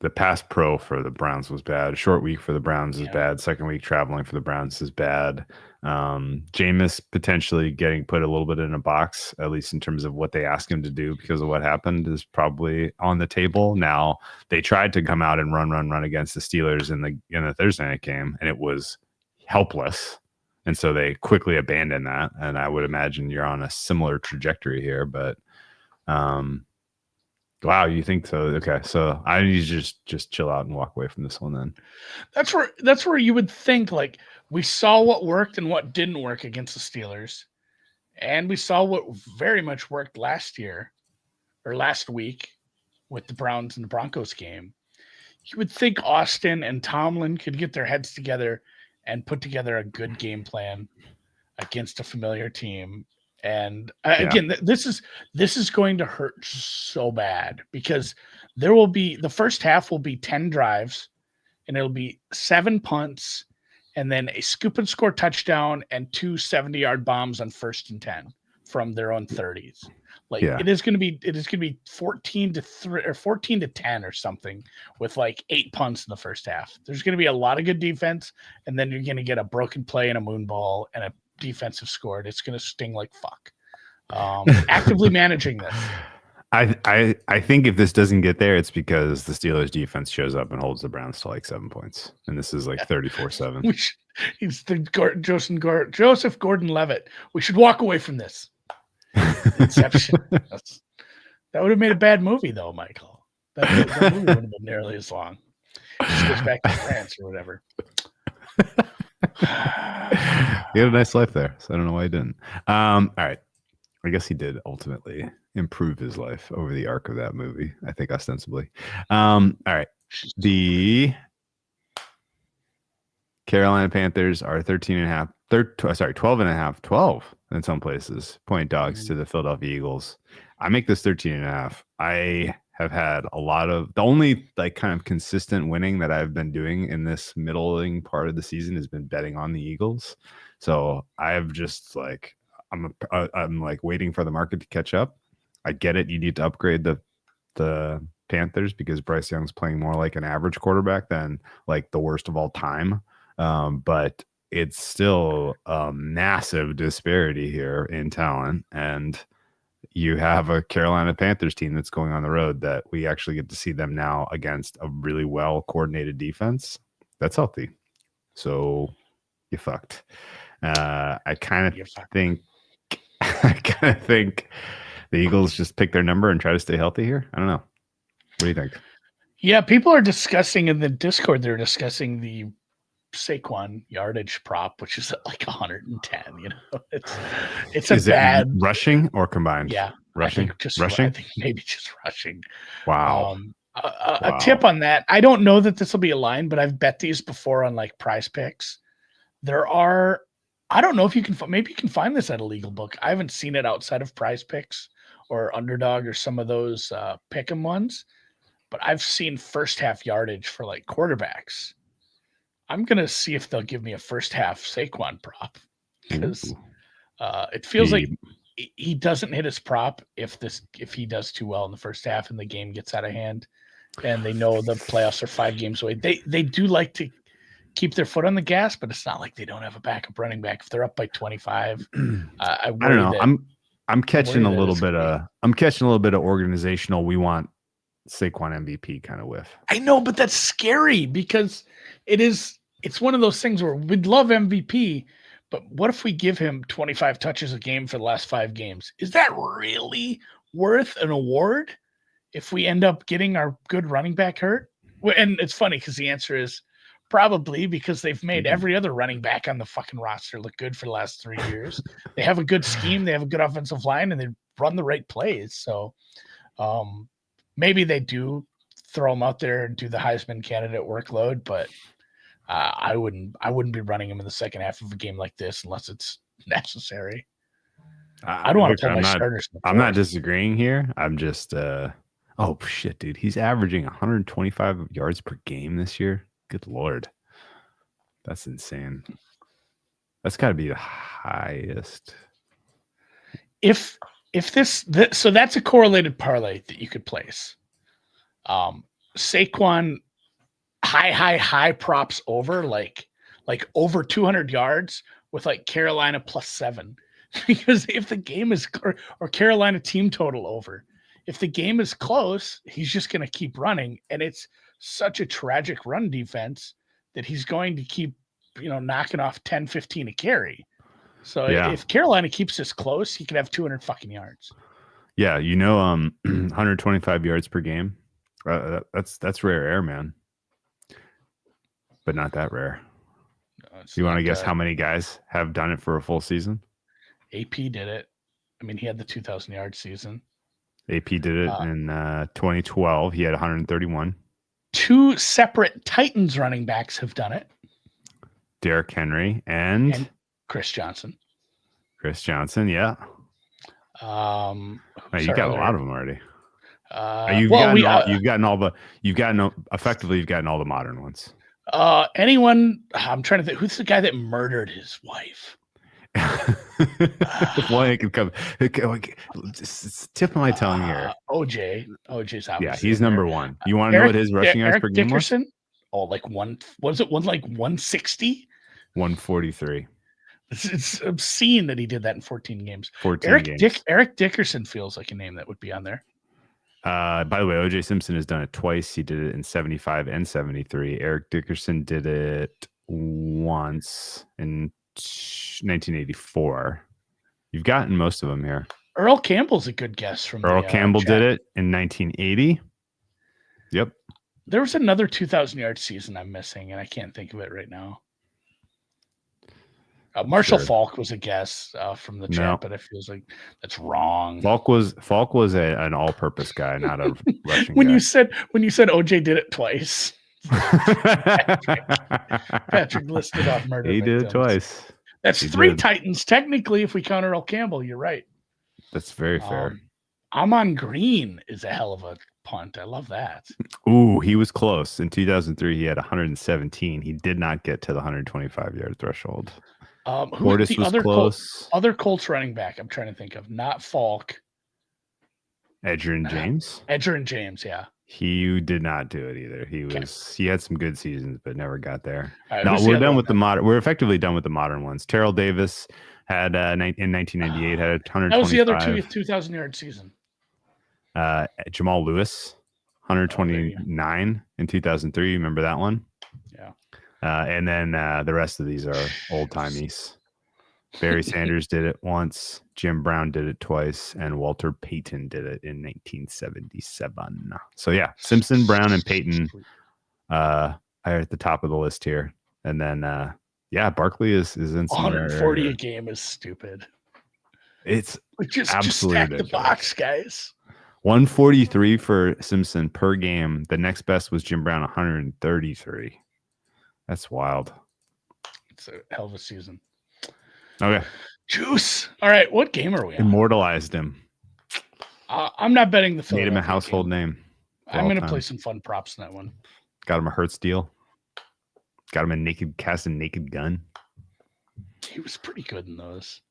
the pass pro for the Browns was bad. Short week for the Browns is bad. Second week traveling for the Browns is bad. Jameis potentially getting put a little bit in a box, at least in terms of what they asked him to do because of what happened, is probably on the table. Now, they tried to come out and run against the Steelers in the Thursday night game, and it was helpless. And so they quickly abandoned that. And I would imagine you're on a similar trajectory here, but wow, you think so? Okay, so I need to just chill out and walk away from this one then. That's where you would think, like, we saw what worked and what didn't work against the Steelers, and we saw what very much worked last week with the Browns and the Broncos game. You would think Austin and Tomlin could get their heads together and put together a good game plan against a familiar team. And again, this is going to hurt so bad because the first half will be 10 drives, and it'll be 7 punts, and then a scoop and score touchdown and 2 70-yard bombs on 1st and 10 from their own 30s. It is going to be 14 to 3 or 14 to 10 or something with like 8 punts in the first half. There's going to be a lot of good defense, and then you're going to get a broken play and a moonball and a defensive score. It's going to sting like fuck. Actively managing this. I think if this doesn't get there, it's because the Steelers defense shows up and holds the Browns to like 7 points, and this is like 34-7. He's the Joseph Gordon-Levitt. We should walk away from this. Inception. That would have made a bad movie, though, Michael. That movie wouldn't have been nearly as long. It just goes back to France or whatever. He had a nice life there, so I don't know why he didn't. All right. I guess he did ultimately improve his life over the arc of that movie, I think, ostensibly. All right. The Carolina Panthers are 12 in some places, point dogs to the Philadelphia Eagles. I make this 13.5. I have had a lot of the only like kind of consistent winning that I've been doing in this middling part of the season has been betting on the Eagles. So I've just like I'm like waiting for the market to catch up. I get it. You need to upgrade the Panthers because Bryce Young's playing more like an average quarterback than like the worst of all time. But it's still a massive disparity here in talent, and you have a Carolina Panthers team that's going on the road that we actually get to see them now against a really well coordinated defense that's healthy. So you fucked. I kind of think the Eagles just pick their number and try to stay healthy here. I don't know. What do you think? Yeah, people are discussing in the Discord. They're discussing the Saquon yardage prop, which is like 110. You know, it's a bad rushing or combined. Yeah, rushing. I think maybe just rushing. Wow. A tip on that. I don't know that this will be a line, but I've bet these before on like Prize Picks. There are. I don't know if you can. Maybe you can find this at a legal book. I haven't seen it outside of Prize Picks or Underdog or some of those pick'em ones, but I've seen first half yardage for like quarterbacks. I'm gonna see if they'll give me a first half Saquon prop because it feels like he doesn't hit his prop if he does too well in the first half and the game gets out of hand, and they know the playoffs are 5 games away. They do like to keep their foot on the gas, but it's not like they don't have a backup running back. If they're up by 25, I don't know. I'm catching a little bit of organizational. We want Saquon MVP kind of whiff. I know, but that's scary because it is it's one of those things where we'd love MVP, but what if we give him 25 touches a game for the last 5 games? Is that really worth an award if we end up getting our good running back hurt? And it's funny because the answer is probably, because they've made every other running back on the fucking roster look good for the last 3 years. They have a good scheme, they have a good offensive line, and they run the right plays. So maybe they do throw him out there and do the Heisman candidate workload, but I wouldn't be running him in the second half of a game like this unless it's necessary. I don't want to pull my starters. I'm not disagreeing here. I'm just oh shit, dude. He's averaging 125 yards per game this year. Good Lord. That's insane. That's got to be the highest. If this so that's a correlated parlay that you could place. Saquon high props over like over 200 yards with like Carolina +7, because if the game is or Carolina team total over, if the game is close, he's just going to keep running, and it's such a tragic run defense that he's going to keep knocking off 10-15 a carry. So if Carolina keeps this close, he could have 200 fucking yards. Yeah, 125 yards per game. That's rare air, man. But not that rare. No, you want to guess how many guys have done it for a full season? AP did it. I mean, he had the 2,000-yard season. AP did it in 2012. He had 131. 2 separate Titans running backs have done it. Derrick Henry and Chris Johnson. Chris Johnson, yeah. You got a lot of them already. You've gotten all the modern ones. Anyone? I'm trying to think. Who's the guy that murdered his wife? One it could come. It's tip of my tongue here. OJ's obviously. Yeah, he's number one. You want to know what his rushing yards per game was? Oh, like one. Was it 160? 143. It's obscene that he did that in 14 games. 14 games. Eric Dickerson feels like a name that would be on there. By the way, OJ Simpson has done it twice. He did it in 75 and 73. Eric Dickerson did it once in 1984. You've gotten most of them here. Earl Campbell's a good guess from Earl Campbell did it in 1980. Yep. There was another 2,000-yard season I'm missing, and I can't think of it right now. Marshall Faulk was a guess from the chat, but it feels like that's wrong. Faulk was an all-purpose guy, not a rushing when guy. you said OJ did it twice, Patrick listed off murder. He did it twice. That's 3 Titans technically, if we count Earl Campbell. You're right. That's very fair. Amon Green is a hell of a punt. I love that. Ooh, he was close. In 2003, he had 117. He did not get to the 125-yard threshold. Portis was close. Other Colts running back I'm trying to think of. Not Falk. Edgerrin James? Edgerrin James, yeah. He did not do it either. He had some good seasons, but never got there. Right, no, we're done with the modern. We're effectively done with the modern ones. Terrell Davis had in 1998 had 125. That was the other 2,000-yard season. Jamal Lewis, 129 in 2003. Remember that one? Yeah. And then the rest of these are old timies. Barry Sanders did it once. Jim Brown did it twice, and Walter Payton did it in 1977. So yeah, Simpson, Brown, and Payton are at the top of the list here. And then Barkley is in 140 a game is stupid. It's just stack the box, guys. 143 for Simpson per game. The next best was Jim Brown, 133. That's wild. It's a hell of a season. Okay. Juice. All right. What game are we on? Immortalized him. I'm not betting the Made him a household name. I'm going to play some fun props in that one. Got him a Hertz deal. Got him a Naked Gun. He was pretty good in those.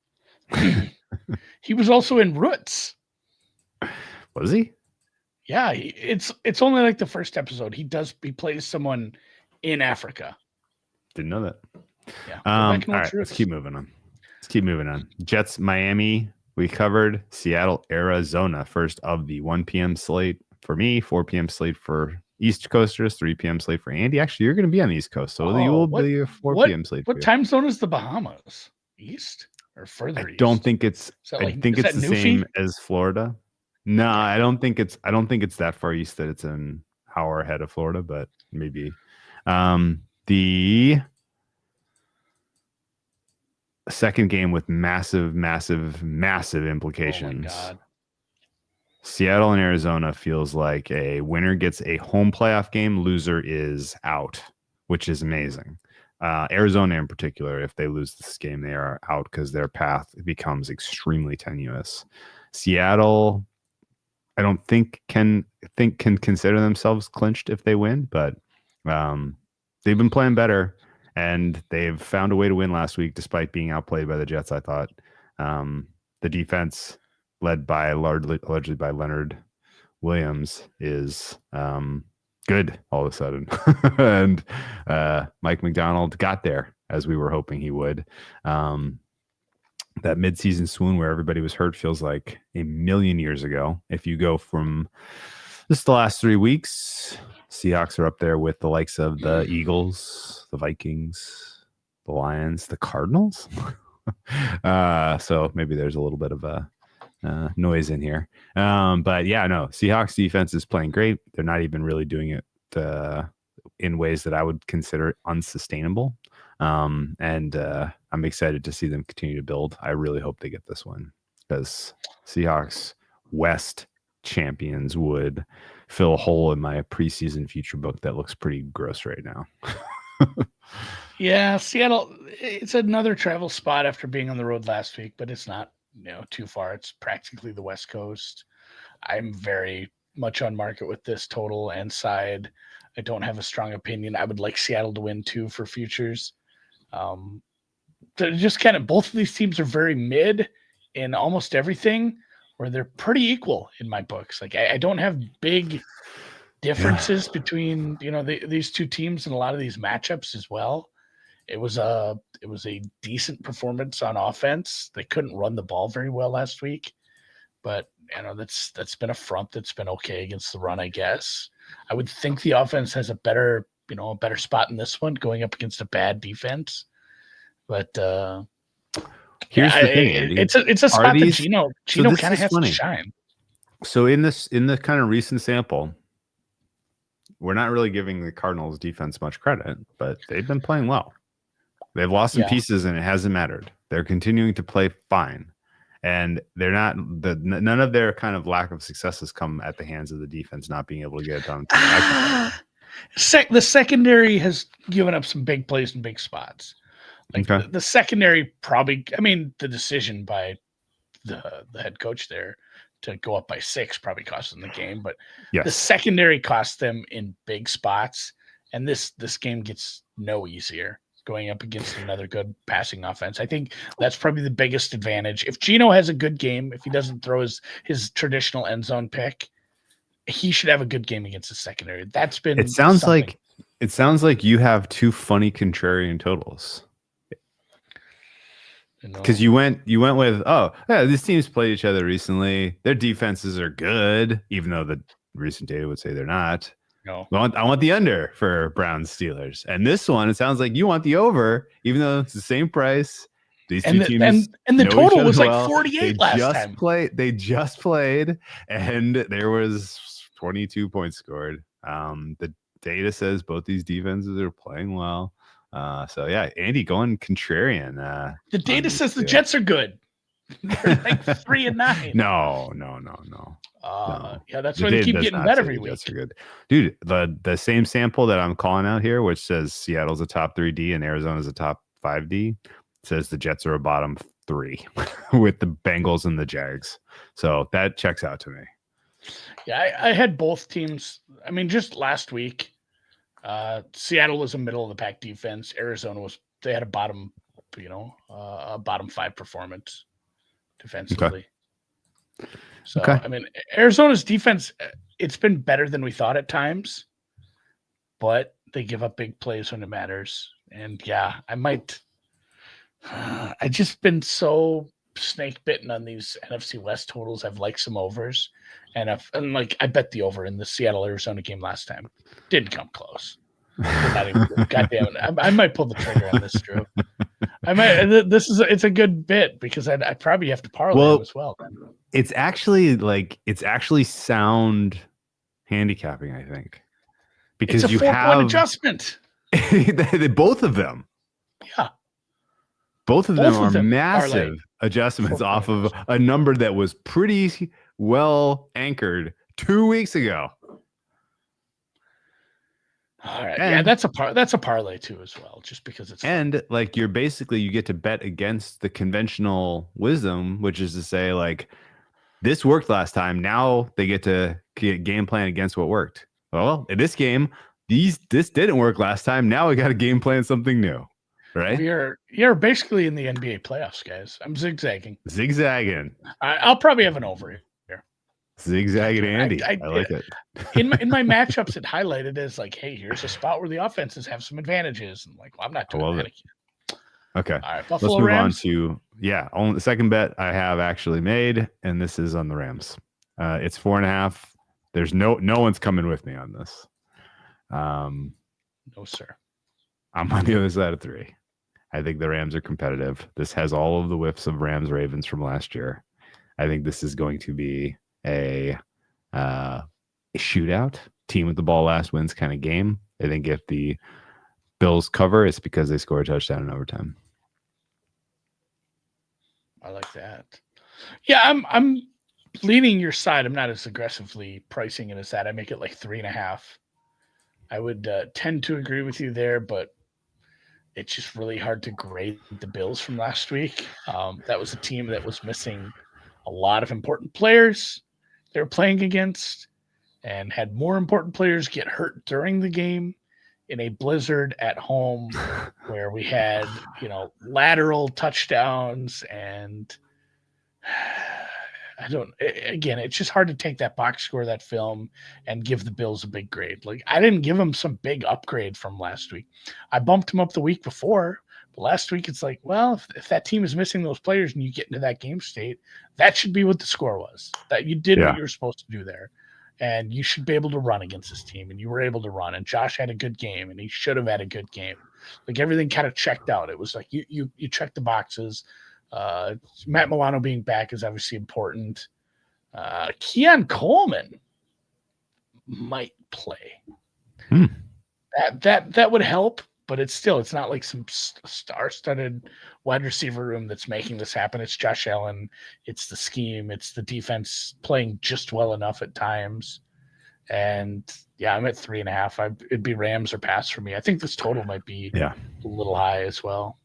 He was also in Roots. Was he? Yeah. It's only like the first episode. He plays someone in Africa. Didn't know that. Yeah. All right, let's keep moving on. Jets, Miami, we covered. Seattle, Arizona, first of the 1 p.m. slate for me, 4 p.m. slate for East Coasters, 3 p.m. slate for Andy. Actually, you're going to be on the East Coast, so you will be a 4 p.m. slate. What time zone is the Bahamas? East or further east? Don't think it's. I think it's the Newfie? same as Florida. No, I don't think it's. I don't think it's that far east that it's an hour ahead of Florida, but maybe. The second game with massive implications. Oh my God. Seattle and Arizona feels like a winner gets a home playoff game, loser is out, which is amazing. Arizona in particular, if they lose this game, they are out because their path becomes extremely tenuous. Seattle, I don't think can consider themselves clinched if they win, but they've been playing better, and they've found a way to win last week despite being outplayed by the Jets. I thought the defense, led by largely by Leonard Williams, is good all of a sudden. And Mike McDonald got there as we were hoping he would. That midseason swoon where everybody was hurt feels like a million years ago. If you go from just the last 3 weeks, Seahawks are up there with the likes of the Eagles, the Vikings, the Lions, the Cardinals. So maybe there's a little bit of a noise in here. But yeah, no, Seahawks defense is playing great. They're not even really doing it in ways that I would consider unsustainable. And I'm excited to see them continue to build. I really hope they get this one, because Seahawks West champions would fill a hole in my preseason future book that looks pretty gross right now. Yeah, Seattle, it's another travel spot after being on the road last week, but it's not too far. It's practically the West Coast. I'm very much on market with this total and side. I don't have a strong opinion. I would like Seattle to win too for futures. They're just kind of, both of these teams are very mid in almost everything, where they're pretty equal in my books. Like I don't have big differences between these two teams in a lot of these matchups as well. It was a decent performance on offense. They couldn't run the ball very well last week, but that's been a front that's been okay against the run, I guess. I would think the offense has a better spot in this one, going up against a bad defense. But here's the thing, Andy. It's a spot that Gino kind of has to shine. So in the kind of recent sample, we're not really giving the Cardinals defense much credit, but they've been playing well. They've lost some pieces, and it hasn't mattered. They're continuing to play fine, and they're not. None of their kind of lack of success has come at the hands of the defense not being able to get it done. The secondary has given up some big plays in big spots. Like the secondary probably. I mean, the decision by the head coach there to go up by 6 probably cost them the game, but the secondary cost them in big spots, and this game gets no easier going up against another good passing offense. I think that's probably the biggest advantage. If Gino has a good game, if he doesn't throw his traditional end zone pick, he should have a good game against the secondary. That's been it sounds like you have 2 funny contrarian totals. Because you went with, these teams played each other recently. Their defenses are good, even though the recent data would say they're not. No, I want the under for Browns Steelers, and this one, it sounds like you want the over, even though it's the same price. These two teams and the total was like 48 last time. They just played, and there was 22 points scored. The data says both these defenses are playing well. So yeah, Andy going contrarian. The data says the Jets are good. They're like 3-9. No. Yeah, that's why they keep getting better every week. Jets are good, dude. The same sample that I'm calling out here, which says Seattle's a top 3D and Arizona's a top 5D, says the Jets are a bottom 3 with the Bengals and the Jags. So that checks out to me. Yeah, I had both teams. I mean, just last week. Seattle was a middle of the pack defense. Arizona they had a bottom 5 performance defensively. Okay. So, I mean, Arizona's defense, it's been better than we thought at times, but they give up big plays when it matters. And yeah, I just been so snake bitten on these NFC West totals. I've liked some overs, And I bet the over in the Seattle Arizona game last time didn't come close. Not even, God damn it. I might pull the trigger on this, Drew. I might. It's a good bit because I probably have to parlay them as well. Then. It's actually sound handicapping, I think, because it's a you 4-point adjustment. Both of them. Yeah. Both of them are massive adjustments off of a number that was pretty well anchored 2 weeks ago. All right. And that's a parlay too as well, just because it's like you get to bet against the conventional wisdom, which is to say, like, this worked last time. Now they get to game plan against what worked. Well, in this game, this didn't work last time. Now we got to game plan something new, right? You're basically in the NBA playoffs, guys. I'm zigzagging. I'll probably have an over here. Zigzagging Andy. I like it. in my matchups, it highlighted as like, hey, here's a spot where the offenses have some advantages. And like, well, I'm not doing that again. Okay. All right. Buffalo Let's move Rams. on to only the second bet I have actually made, and this is on the Rams. It's 4.5. There's no one's coming with me on this. No, sir. I'm on the other side of 3. I think the Rams are competitive. This has all of the whiffs of Rams Ravens from last year. I think this is going to be a shootout, team with the ball last wins kind of game. I think if the Bills cover, it's because they score a touchdown in overtime. I like that. Yeah, I'm leaning your side. I'm not as aggressively pricing it as that. I make it like 3.5. I would tend to agree with you there, but it's just really hard to grade the Bills from last week. That was a team that was missing a lot of important players they were playing against and had more important players get hurt during the game in a blizzard at home where we had, lateral touchdowns and it's just hard to take that box score, that film, and give the Bills a big grade. Like, I didn't give them some big upgrade from last week. I bumped them up the week before, but last week it's like, well, if that team is missing those players and you get into that game state, that should be what the score was. That you did what you were supposed to do there. And you should be able to run against this team, and you were able to run. And Josh had a good game, and he should have had a good game. Like, everything kind of checked out. It was like you checked the boxes. Matt Milano being back is obviously important. Keon Coleman might play. That would help, but it's not like some star-studded wide receiver room that's making this happen. It's Josh Allen. It's the scheme. It's the defense playing just well enough at times. And yeah, I'm at 3.5. It'd be Rams or pass for me. I think this total might be a little high as well.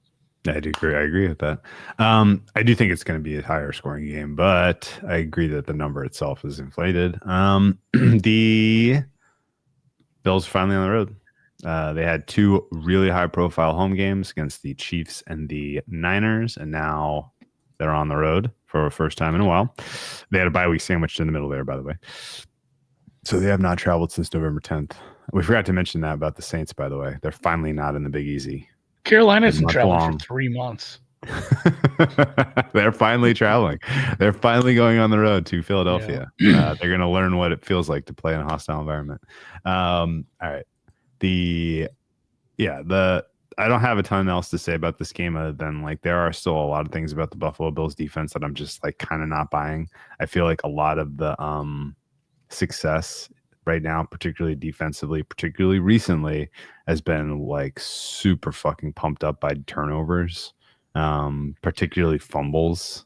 I do agree. I agree with that. I do think it's going to be a higher scoring game, but I agree that the number itself is inflated. The Bills are finally on the road. They had 2 really high profile home games against the Chiefs and the Niners, and now they're on the road for the first time in a while. They had a bye week sandwiched in the middle there, by the way. So they have not traveled since November 10th. We forgot to mention that about the Saints, by the way. They're finally not in the Big Easy. Carolina hasn't traveled for 3 months. They're finally traveling. They're finally going on the road to Philadelphia. They're going to learn what it feels like to play in a hostile environment. All right. I don't have a ton else to say about this game other than, like, there are still a lot of things about the Buffalo Bills defense that I'm just, like, kind of not buying. I feel like a lot of the success right now, particularly defensively, particularly recently, has been like super fucking pumped up by turnovers, particularly fumbles.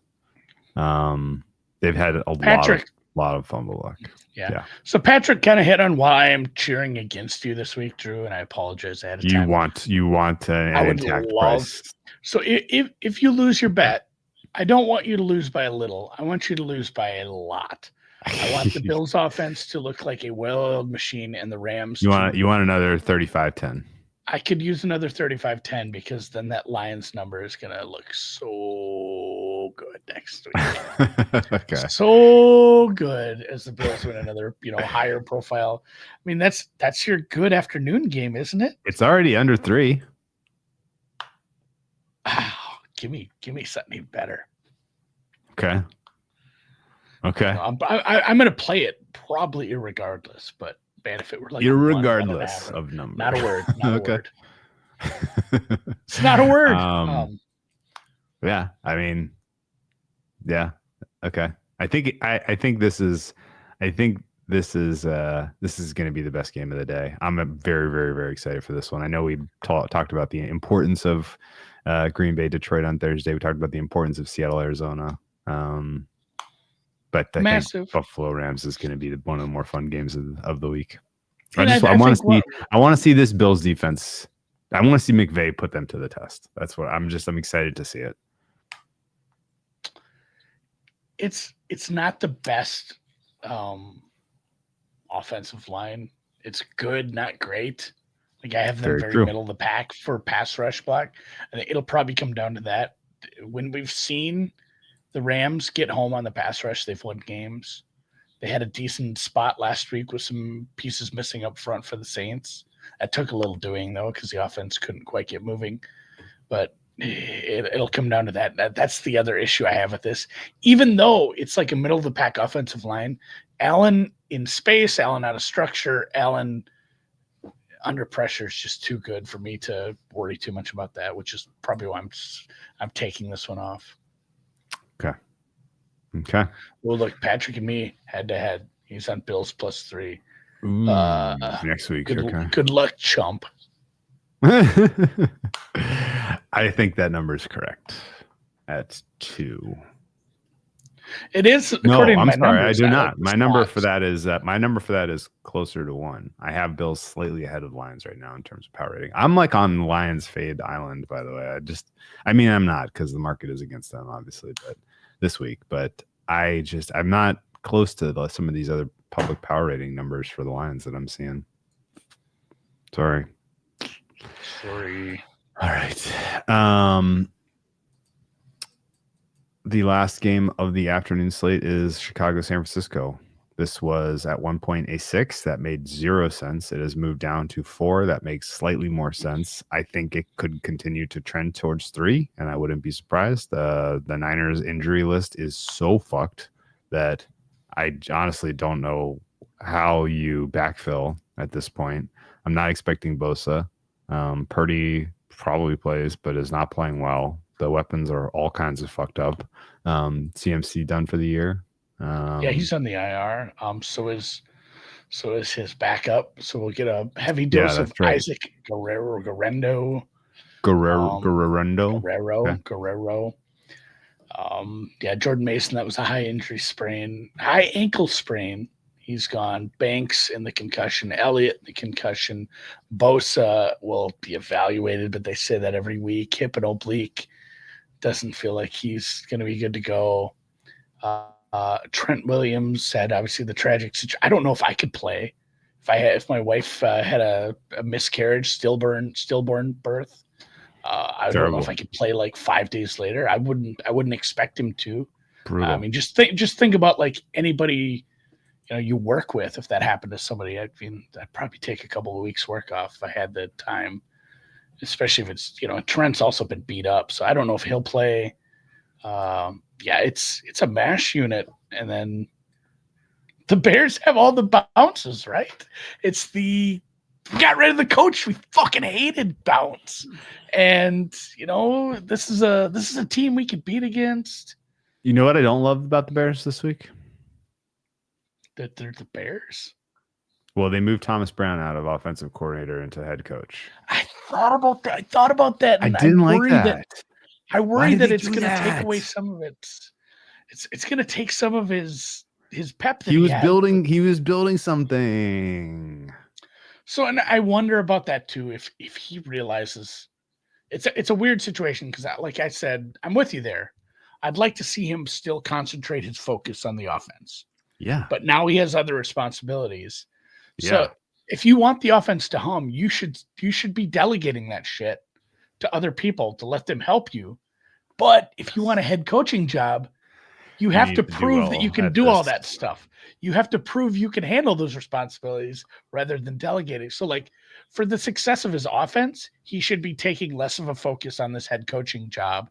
They've had a lot of fumble luck. Yeah. So Patrick kind of hit on why I'm cheering against you this week, Drew, and I apologize ahead of time. You want an intact price. So if you lose your bet, I don't want you to lose by a little. I want you to lose by a lot. I want the Bills offense to look like a well-oiled machine, and the Rams. You want another 35-10. I could use another 35-10 because then that Lions number is going to look so good next week. Okay. So good as the Bills win another, higher profile. I mean, that's your good afternoon game, isn't it? It's already under 3. Oh, give me something better. Okay. Okay. I'm going to play it probably irregardless, but man, if it were like a irregardless 1.5, of number. not a word, not Okay. a word. It's not a word. Yeah, I mean, yeah, okay. I think this is going to be the best game of the day. I'm very, very, very excited for this one. I know we talked about the importance of Green Bay, Detroit on Thursday. We talked about the importance of Seattle, Arizona. But I think Buffalo Rams is going to be one of the more fun games of the week. I want to see this Bills defense. I want to see McVay put them to the test. That's what I'm excited to see it. It's not the best offensive line. It's good, not great. Like I have them very middle of the pack for pass rush block. I think it'll probably come down to that. When we've seen the Rams get home on the pass rush, they've won games. They had a decent spot last week with some pieces missing up front for the Saints. That took a little doing, though, because the offense couldn't quite get moving. But it'll come down to that. That's the other issue I have with this. Even though it's like a middle-of-the-pack offensive line, Allen in space, Allen out of structure, Allen under pressure is just too good for me to worry too much about that, which is probably why I'm taking this one off. Okay. Well, look, Patrick and me head-to-head. He's on Bills +3. Next week. Good luck, chump. I think that number is correct. At 2. It is. No, I'm sorry. Numbers, I do not. My number for that is closer to 1. I have Bills slightly ahead of Lions right now in terms of power rating. I'm like on Lions fade island, by the way. I'm not because the market is against them, obviously, but this week. But I'm not close to some of these other public power rating numbers for the Lions that I'm seeing. Sorry. All right. The last game of the afternoon slate is Chicago, San Francisco. This was at one point a 6 that made 0 sense. It has moved down to 4 that makes slightly more sense. I think it could continue to trend towards 3, and I wouldn't be surprised. The Niners injury list is so fucked that I honestly don't know how you backfill at this point. I'm not expecting Bosa. Purdy probably plays, but is not playing well. The weapons are all kinds of fucked up. CMC done for the year. Yeah, he's on the IR. So is his backup. So we'll get a heavy dose of right. Isaac Guerrero. Jordan Mason, that was a high ankle sprain. He's gone. Banks in the concussion. Elliott in the concussion. Bosa will be evaluated, but they say that every week. Hip and oblique. Doesn't feel like he's going to be good to go. Trent Williams had obviously the tragic situation. I don't know if I could play if my wife had a miscarriage, stillborn birth. I don't know if I could play like 5 days later. I wouldn't expect him to. I mean, just think about like anybody you work with. If that happened to somebody, I'd probably take a couple of weeks work off if I had the time. Especially if it's Trent's also been beat up, so I don't know if he'll play. It's a mash unit, and then the Bears have all the bounces, right? It's we got rid of the coach we fucking hated bounce, and this is a team we could beat against. You know what I don't love about the Bears this week? That they're the Bears. Well, they moved Thomas Brown out of offensive coordinator into head coach. I thought about that. And I didn't like that. I worry that it's going to take away some of it. It's going to take some of his pep. That he was building something. So, and I wonder about that too. If he realizes it's a weird situation because, like I said, I'm with you there. I'd like to see him still concentrate his focus on the offense. Yeah. But now he has other responsibilities. Yeah. So if you want the offense to hum, you should be delegating that shit to other people to let them help you. But if you want a head coaching job, you have to prove that you can do all that stuff. You have to prove you can handle those responsibilities rather than delegating. So like for the success of his offense, he should be taking less of a focus on this head coaching job.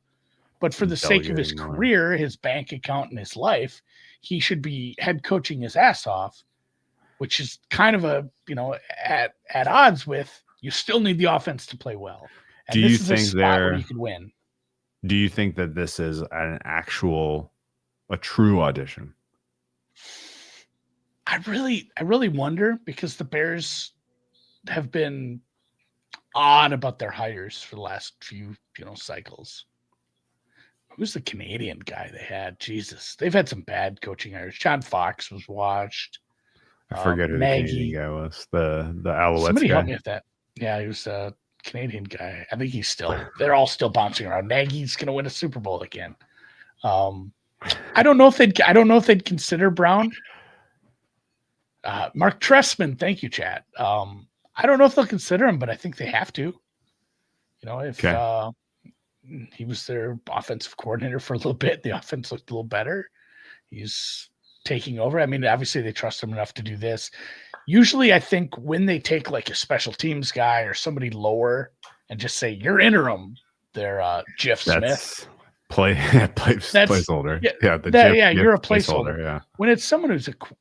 But for the sake of his career, his bank account, and his life, he should be head coaching his ass off, which is kind of a, at odds with, you still need the offense to play well. And Do this you is a think spot where you could win. Do you think that this is a true audition? I really wonder, because the Bears have been odd about their hires for the last few, cycles. Who's the Canadian guy they had? Jesus, they've had some bad coaching hires. John Fox was washed. I forget who the Canadian guy was. The Alouettes Somebody guy. help me with that. Yeah, he was a Canadian guy. I think they're all still bouncing around. Nagy's going to win a Super Bowl again. I don't know if they'd consider Brown. Mark Trestman, thank you, Chad. I don't know if they'll consider him, but I think they have to. If he was their offensive coordinator for a little bit, the offense looked a little better. He's taking over. I mean, obviously they trust him enough to do this. Usually I think when they take like a special teams guy or somebody lower and just say, you're interim, they're Jeff Smith. Placeholder. You're a placeholder. Yeah. When it's someone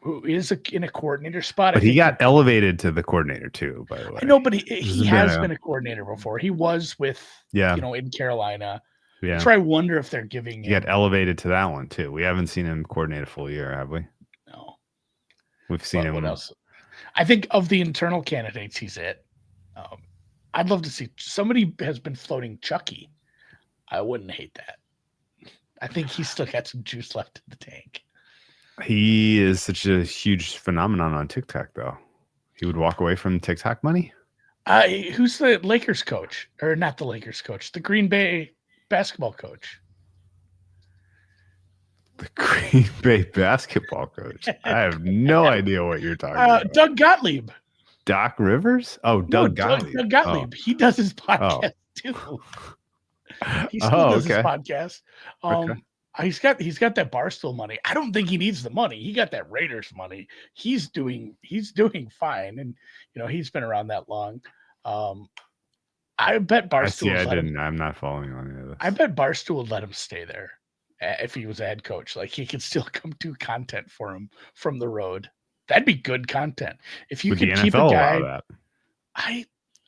who is in a coordinator spot, but he got elevated to the coordinator too. By the way, I know, but he has been a coordinator before. He was with in Carolina. Yeah. That's where I wonder if they're giving. He got elevated to that one too. We haven't seen him coordinate a full year, have we? No. We've seen him. What else? I think of the internal candidates, he's it. I'd love to see somebody has been floating Chucky. I wouldn't hate that. I think he's still got some juice left in the tank. He is such a huge phenomenon on TikTok, though. He would walk away from TikTok money. Who's the Lakers coach? Or not the Lakers coach, the Green Bay basketball coach. The Green Bay basketball coach. I have no idea what you're talking about. Doug Gottlieb. Doc Rivers? Oh, Doug Gottlieb. Doug Gottlieb. He does his podcast too. He still does his podcast. He's got that Barstool money. I don't think he needs the money. He got that Raiders money. He's doing fine, and he's been around that long. I bet Barstool. I'm not following on any of this. I bet Barstool would let him stay there if he was a head coach. Like he could still come do content for him from the road. That'd be good content if you could keep a guy. That?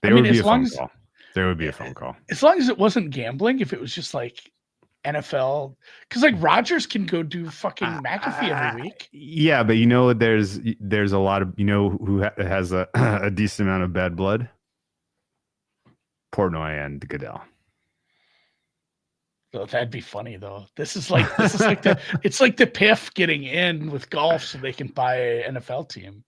There would be a phone call. There would be a phone call. As long as it wasn't gambling, if it was just like NFL, because like Rodgers can go do fucking McAfee every week. Yeah, but there's a lot of who has a decent amount of bad blood. Portnoy and Goodell. So that'd be funny though. This is like it's like the PIF getting in with golf so they can buy an NFL team.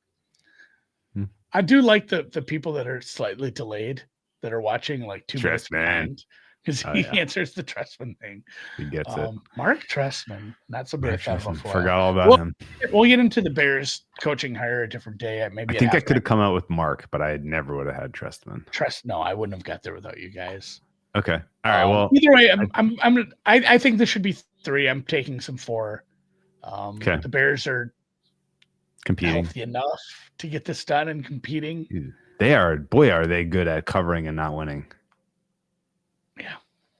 I do like the people that are slightly delayed that are watching like 2 minutes behind, because he answers the Trestman thing. He gets it. Mark Trestman, not somebody I thought before. Forgot all about him. We'll get into the Bears coaching hire a different day. Maybe I think I could have come out with Mark, but I never would have had Trestman. No, I wouldn't have got there without you guys. Okay. All right. Well, either way, I think this should be 3. I'm taking some 4. Okay. The Bears are competing healthy enough to get this done and competing. They are. Boy, are they good at covering and not winning. Yeah,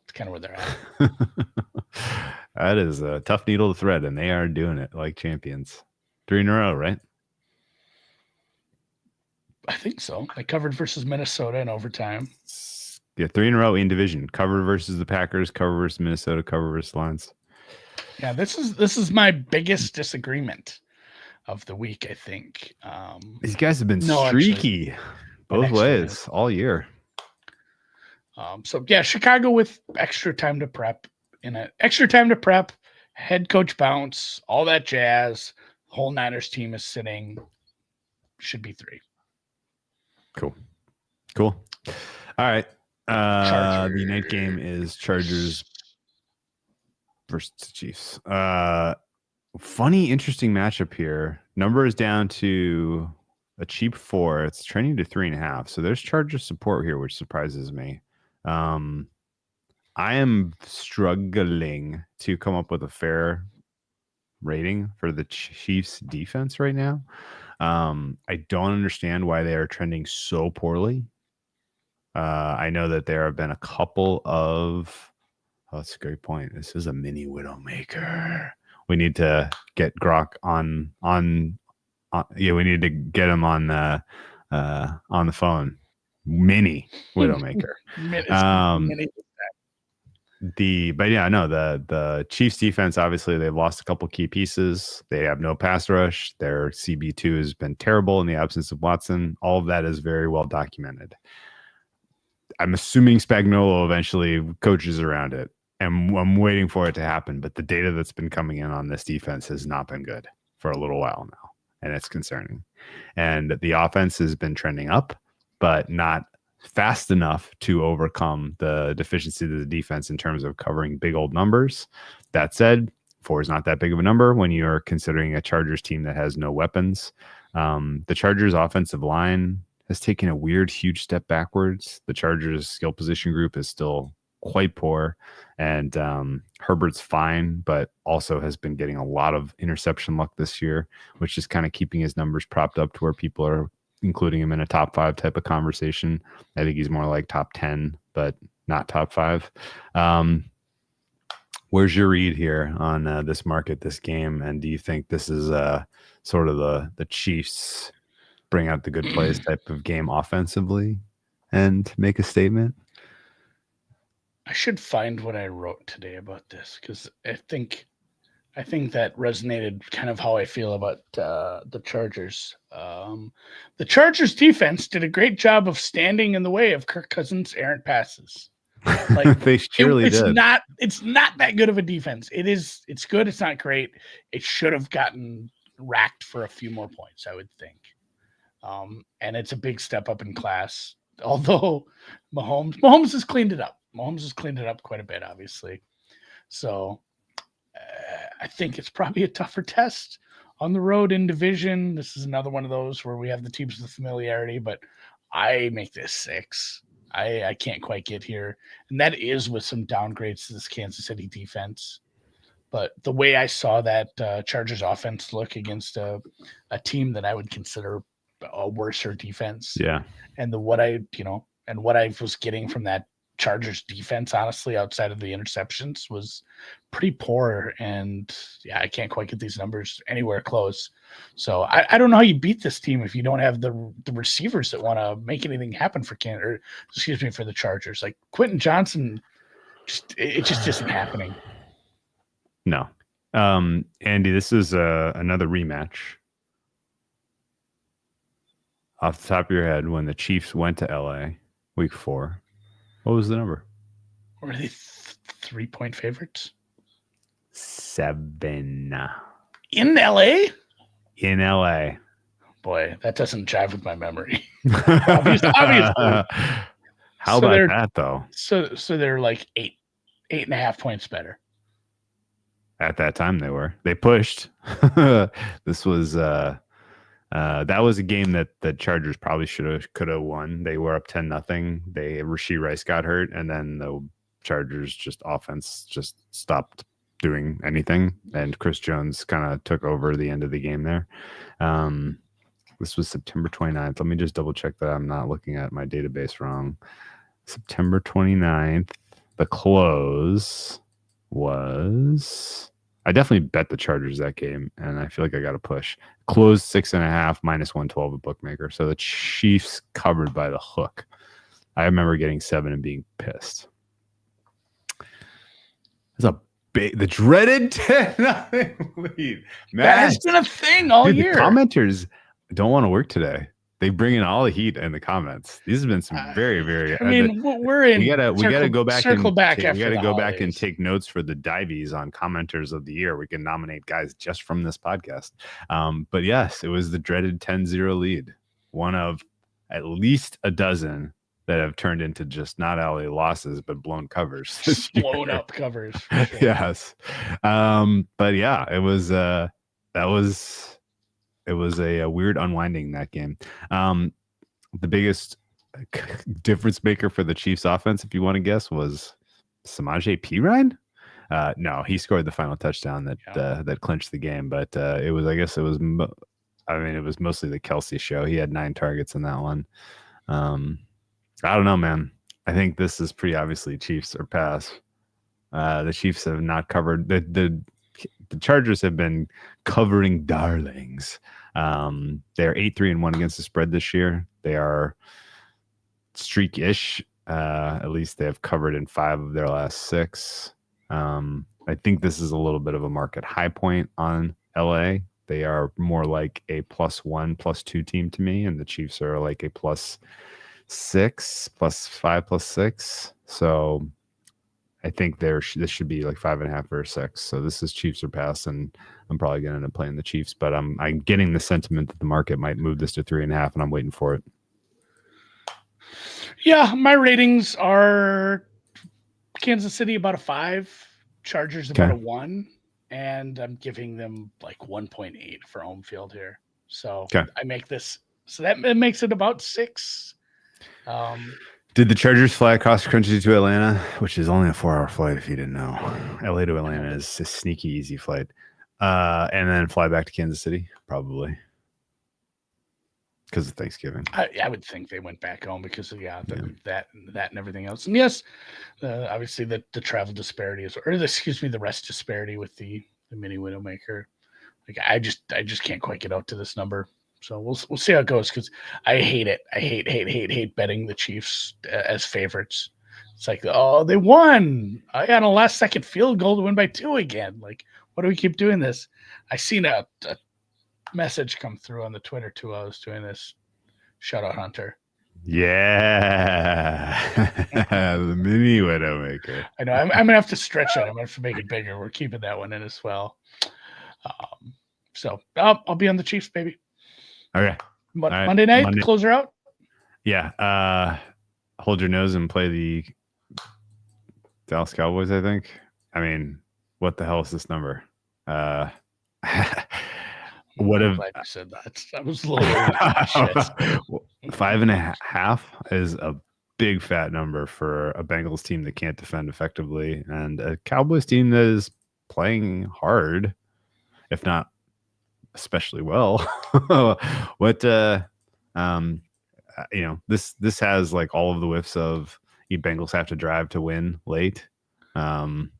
it's kind of where they're at. That is a tough needle to thread, and they are doing it like champions. 3 in a row, right? I think so. They covered versus Minnesota in overtime. Yeah, 3 in a row in division. Cover versus the Packers, cover versus Minnesota, cover versus Lions. Yeah, this is my biggest disagreement of the week, I think. These guys have been streaky both ways all year. So yeah, Chicago with extra time to prep, head coach bounce, all that jazz. The whole Niners team is sitting. Should be 3. Cool. All right. The night game is Chargers versus Chiefs. Funny, interesting matchup here. Number is down to a cheap 4. It's trending to 3.5. So there's Chargers support here, which surprises me. I am struggling to come up with a fair rating for the Chiefs defense right now. I don't understand why they are trending so poorly. I know that there have been a couple of. Oh, that's a great point. This is a mini Widowmaker. we need to get Gronk on yeah, we need to get him on the phone. Mini Widowmaker. But yeah, no, the Chiefs defense, obviously they've lost a couple key pieces. They have no pass rush. Their CB2 has been terrible in the absence of Watson. All of that is very well documented. I'm assuming Spagnuolo eventually coaches around it, and I'm waiting for it to happen. But the data that's been coming in on this defense has not been good for a little while now, and it's concerning. And the offense has been trending up, but not fast enough to overcome the deficiency of the defense in terms of covering big old numbers. That said, 4 is not that big of a number when you're considering a Chargers team that has no weapons. The Chargers offensive line has taken a weird, huge step backwards. The Chargers skill position group is still quite poor, and Herbert's fine, but also has been getting a lot of interception luck this year, which is kind of keeping his numbers propped up to where people are including him in a top 5 type of conversation. I think he's more like top 10, but not top 5. Where's your read here on this market, this game? And do you think this is sort of the Chiefs bring out the good plays type of game offensively and make a statement? I should find what I wrote today about this, because I think that resonated kind of how I feel about the Chargers. The Chargers defense did a great job of standing in the way of Kirk Cousins' errant passes. Like they surely did. It's not that good of a defense. It's good. It's not great. It should have gotten racked for a few more points, I would think. And it's a big step up in class. Although Mahomes has cleaned it up. Mahomes has cleaned it up quite a bit, obviously. So I think it's probably a tougher test on the road in division. This is another one of those where we have the teams with familiarity, but I make this 6. I can't quite get here. And that is with some downgrades to this Kansas City defense. But the way I saw that Chargers offense look against a team that I would consider a worser defense. Yeah. And what I was getting from that Chargers defense, honestly, outside of the interceptions, was pretty poor. And yeah, I can't quite get these numbers anywhere close. So I don't know how you beat this team if you don't have the receivers that want to make anything happen for for the Chargers. Like Quentin Johnson, it just isn't happening. No. Andy, this is another rematch. Off the top of your head, when the Chiefs went to LA week 4, what was the number? Were they 3-point favorites? 7. In LA? In LA. Boy, that doesn't jive with my memory. Obviously. How about that, though? So they're like 8.5 points better. At that time, they were. They pushed. This was that was a game that the Chargers probably could have won. They were up 10-0. Rashee Rice got hurt, and then the Chargers offense just stopped doing anything, and Chris Jones kind of took over the end of the game there. This was September 29th. Let me just double check that I'm not looking at my database wrong. September 29th. The close was, I definitely bet the Chargers that game, and I feel like I got to push. Closed 6.5 -112 a bookmaker. So the Chiefs covered by the hook. I remember getting 7 and being pissed. It's the dreaded 10-0 lead. Man, that has been a thing all year. The commenters don't want to work today. They bring in all the heat in the comments. These have been some very, very. I mean, we're in. We gotta go back. Circle back. We gotta go back and holidays. take notes for the Divies on commenters of the year. We can nominate guys just from this podcast. But yes, it was the dreaded 10-0 lead. One of at least a dozen that have turned into just not only losses but blown covers. Blown up covers. Sure. Yes. But yeah, it was it was a weird unwinding that game. The biggest difference maker for the Chiefs offense, if you want to guess, was Samaje Perine. No, he scored the final touchdown that clinched the game. But it was mostly the Kelsey show. He had 9 targets in that one. I don't know, man. I think this is pretty obviously Chiefs or pass. The Chiefs have not covered the the Chargers have been covering darlings. They're 8-3-1 against the spread this year. They are streak-ish. At least they have covered in 5 of their last 6. I think this is a little bit of a market high point on LA. They are more like a +1, +2 team to me, and the Chiefs are like a +6, +5, +6. So I think this should be like 5.5 or 6. So this is Chiefs or pass, and I'm probably going to end up playing the Chiefs. But I'm getting the sentiment that the market might move this to 3.5, and I'm waiting for it. Yeah, my ratings are Kansas City about a 5, Chargers about a 1, and I'm giving them like 1.8 for home field here. So I make this, so that makes it about 6. Did the Chargers fly across the country to Atlanta, which is only a 4-hour flight if you didn't know? LA to Atlanta is a sneaky, easy flight. And then fly back to Kansas City, probably. Because of Thanksgiving. I would think they went back home because of that and everything else. And yes, obviously the travel disparity the rest disparity with the mini Widowmaker. Like I just can't quite get out to this number. So we'll see how it goes, because I hate it. I hate betting the Chiefs as favorites. It's like, oh, they won. I got a last second field goal to win by 2 again. Like, why do we keep doing this? I seen a message come through on the Twitter too. I was doing this. Shout out Hunter. Yeah. The mini Widowmaker. I know. I'm gonna have to stretch it. I'm gonna have to make it bigger. We're keeping that one in as well. So I'll be on the Chiefs, baby. Okay. Monday night, closer out. Yeah. Hold your nose and play the Dallas Cowboys, I think. I mean, what the hell is this number? What if I said that? I was a little 5.5 is a big fat number for a Bengals team that can't defend effectively, and a Cowboys team that is playing hard, if not especially well. What this has like all of the whiffs of the Bengals have to drive to win late, and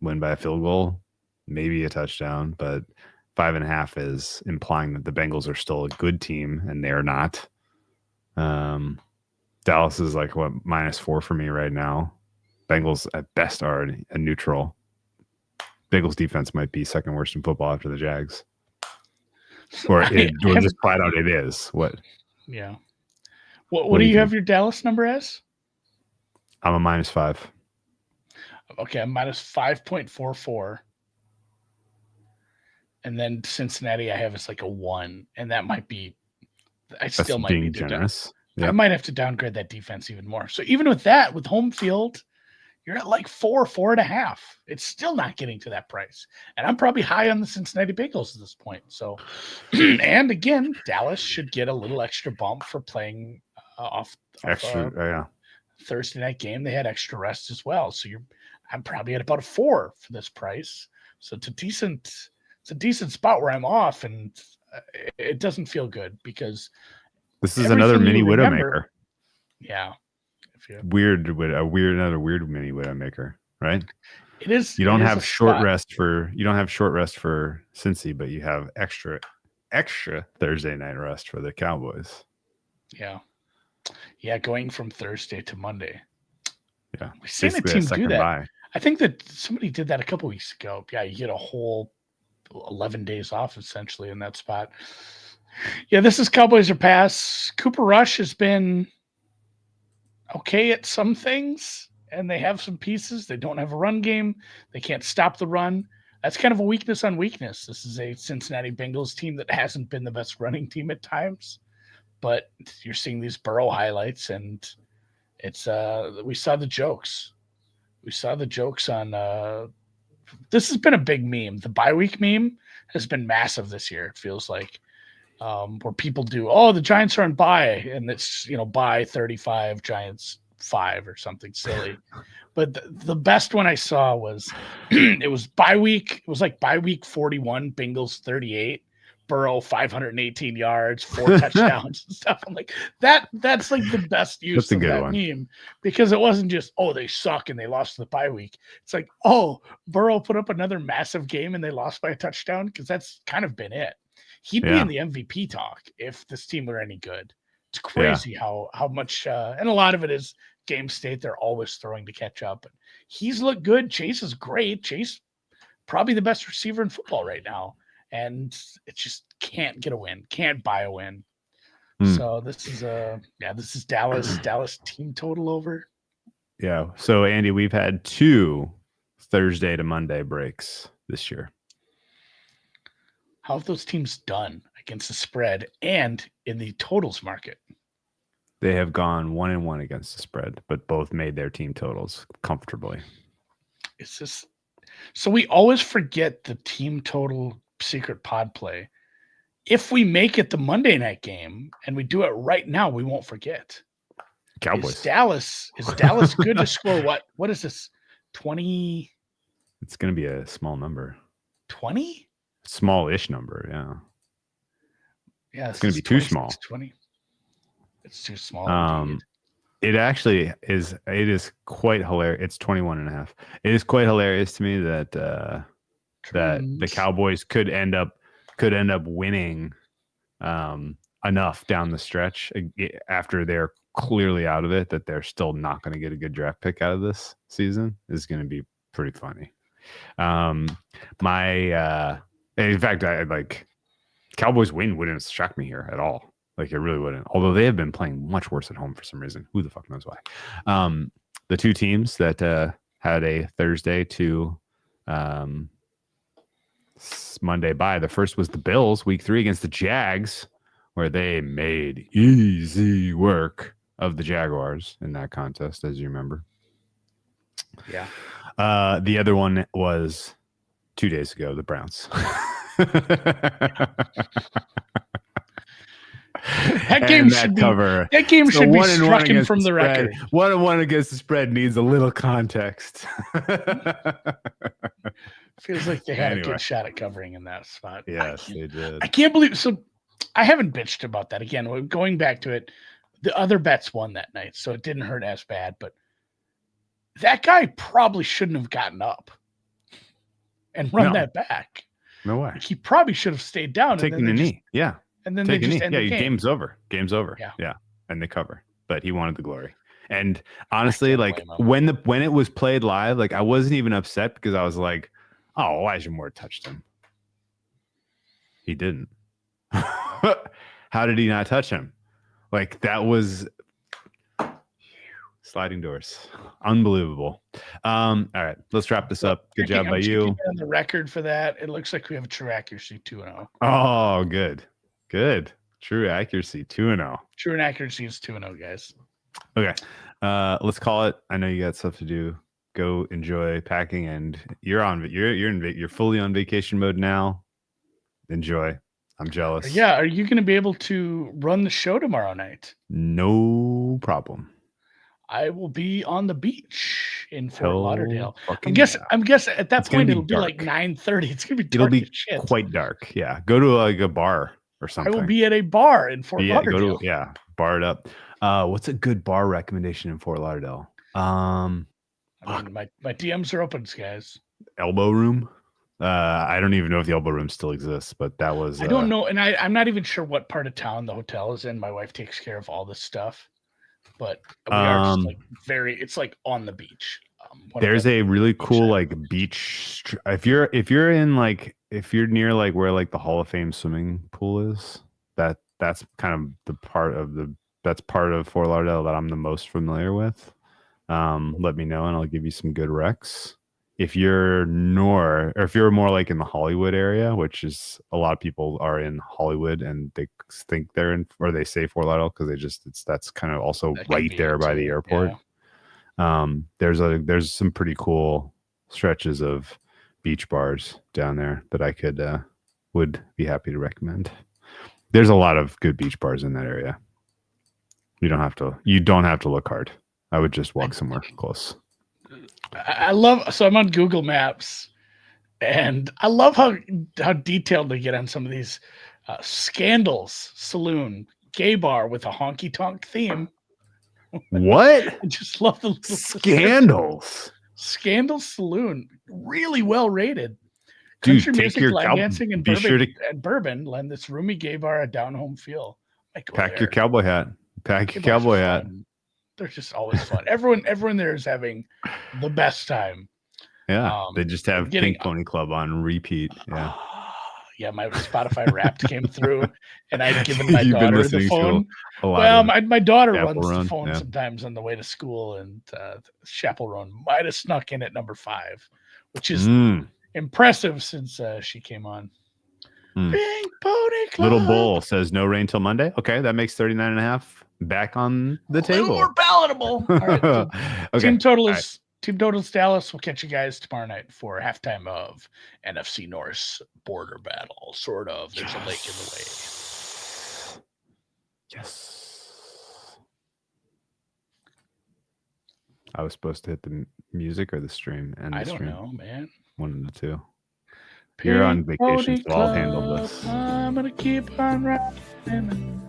win by a field goal, maybe a touchdown, but 5.5 is implying that the Bengals are still a good team, and they are not. Dallas is like -4 for me right now. Bengals at best are a neutral. Bengals defense might be second worst in football after the Jags. Or just flat out it is. What? Yeah. What do you have your Dallas number as? I'm a -5. Okay, I'm -5.44. And then Cincinnati I have is like a 1. And that might be That's might be generous. Yep. I might have to downgrade that defense even more. So even with that, with home field, you're at like 4.5. It's still not getting to that price. And I'm probably high on the Cincinnati Bengals at this point. So, and again, Dallas should get a little extra bump for playing off Thursday night game. They had extra rest as well. So I'm probably at about a 4 for this price. So it's a decent spot where I'm off, and it doesn't feel good because this is another mini Widowmaker. Yeah. Another weird mini Widowmaker, right? It is. You don't have short rest for Cincy, but you have extra Thursday night rest for the Cowboys. Yeah, going from Thursday to Monday. Yeah, we've seen a team do that. Bye. I think that somebody did that a couple weeks ago. Yeah, you get a whole 11 days off essentially in that spot. Yeah, this is Cowboys or pass. Cooper Rush has been okay at some things, and they have some pieces. They don't have a run game. They can't stop the run. That's kind of a weakness on weakness. This is a Cincinnati Bengals team that hasn't been the best running team at times, but you're seeing these Burrow highlights, and it's we saw the jokes. We saw the jokes on this has been a big meme. The bye week meme has been massive this year, it feels like. Where people do, the Giants are on bye, and it's, bye 35, Giants 5 or something silly. But the best one I saw was it was bye week. It was like bye week 41, Bengals 38, Burrow 518 yards, 4 touchdowns and stuff. I'm like, that's like the best use That's a of good that one. meme, because it wasn't just, oh, they suck and they lost to the bye week. It's like, oh, Burrow put up another massive game and they lost by a touchdown, because that's kind of been it. He'd be Yeah. in the MVP talk if this team were any good. It's crazy how much and a lot of it is game state. They're always throwing to catch up. And he's looked good. Chase is great. Chase probably the best receiver in football right now. And it just can't get a win, can't buy a win. So this is Dallas team total over. Yeah. So Andy, we've had 2 Thursday to Monday breaks this year. How have those teams done against the spread and in the totals market? They have gone 1-1 against the spread, but both made their team totals comfortably. It's just so we always forget the team total secret pod play. If we make it the Monday night game and we do it right now, we won't forget. Cowboys. Is Dallas good to score what is this? 20? It's going to be a small number. 20? Small-ish number, yeah. Yeah, It's going to be too small. 20. It's too small. Indeed. It actually is. It is quite hilarious. It's 21.5. It is quite hilarious to me that that the Cowboys could end up winning enough down the stretch after they're clearly out of it, that they're still not going to get a good draft pick out of this season is going to be pretty funny. In fact, I like Cowboys win wouldn't shock me here at all. Like, it really wouldn't. Although they have been playing much worse at home for some reason. Who the fuck knows why? The 2 teams that had a Thursday to Monday bye. The first was the Bills, week 3 against the Jags, where they made easy work of the Jaguars in that contest, as you remember. Yeah. The other one was 2 days ago, the Browns. That game should be stricken from the record. 1-1 against the spread needs a little context. Feels like they had a good shot at covering in that spot. Yes, they did. I can't believe. So I haven't bitched about that again. We're going back to it. The other bets won that night, so it didn't hurt as bad. But that guy probably shouldn't have gotten up and run that back. No way. He probably should have stayed down. Taking the knee. Yeah. And then they just end the game. Game's over. Game's over. Yeah. And they cover. But he wanted the glory. And honestly, like when it was played live, like I wasn't even upset, because I was like, oh, Elijah Moore touched him. He didn't. How did he not touch him? Like, that was sliding doors. Unbelievable. All right, let's wrap this up. Good job by you. On the record for that, it looks like we have a true accuracy 2-0. Oh, good. True accuracy 2-0. True and accuracy is 2-0, guys. Okay, let's call it. I know you got stuff to do. Go enjoy packing, and you're fully on vacation mode now. Enjoy. I'm jealous. Yeah, are you going to be able to run the show tomorrow night? No problem. I will be on the beach in Fort Lauderdale. I'm guessing at that point it'll be like 9:30. It's going to be dark. It'll be quite dark. Yeah, go to like a bar or something. I will be at a bar in Fort Lauderdale. Bar it up. What's a good bar recommendation in Fort Lauderdale? I mean, my DMs are open, guys. Elbow Room. I don't even know if the Elbow Room still exists, but that was. I don't know, and I'm not even sure what part of town the hotel is in. My wife takes care of all this stuff, but we are just like it's like on the beach. There's a really cool like beach. If you're near like where like the Hall of Fame swimming pool is, that's kind of that's part of Fort Lauderdale that I'm the most familiar with. Let me know and I'll give you some good recs. If you're more like in the Hollywood area, which is a lot of people are in Hollywood and they think they're in, or they say Fort Lauderdale because that's kind of also right there by the airport. Yeah. There's some pretty cool stretches of beach bars down there that I would be happy to recommend. There's a lot of good beach bars in that area. You don't have to look hard. I would just walk somewhere close. So I'm on Google Maps, and I love how detailed they get on some of these Scandals Saloon, gay bar with a honky tonk theme. What? I just love the little Scandals. Scandals Saloon, really well rated. Dude, Country take music, your line dancing, and be bourbon, sure to and bourbon lend this roomy gay bar a down home feel. pack your cowboy hat. Pack your Gay bars are cowboy hat. fun. They're just always fun. Everyone there is having the best time. Yeah, they just have getting- Pink Pony Club on repeat. Yeah, Yeah, my Spotify Wrapped came through, and I'd given my You've been daughter the listening to phone. a lot Well, of my daughter Chapel runs Run, the phone yeah. sometimes on the way to school, and Chaperone might have snuck in at number 5, which is impressive since she came on. Pink Pony Club. Little Bull says no rain till Monday. Okay, that makes 39 and a half back on the A little table. more palatable. All right, so Okay. Team Total is Team Total's Dallas. We'll catch you guys tomorrow night for halftime of NFC North border battle. Sort of. There's a lake in the way. Yes. I was supposed to hit the music or the stream, and I the don't stream. know, man. One of the two. You're on Pink vacation, Pony so I'll handle Club, this. I'm gonna keep on riding.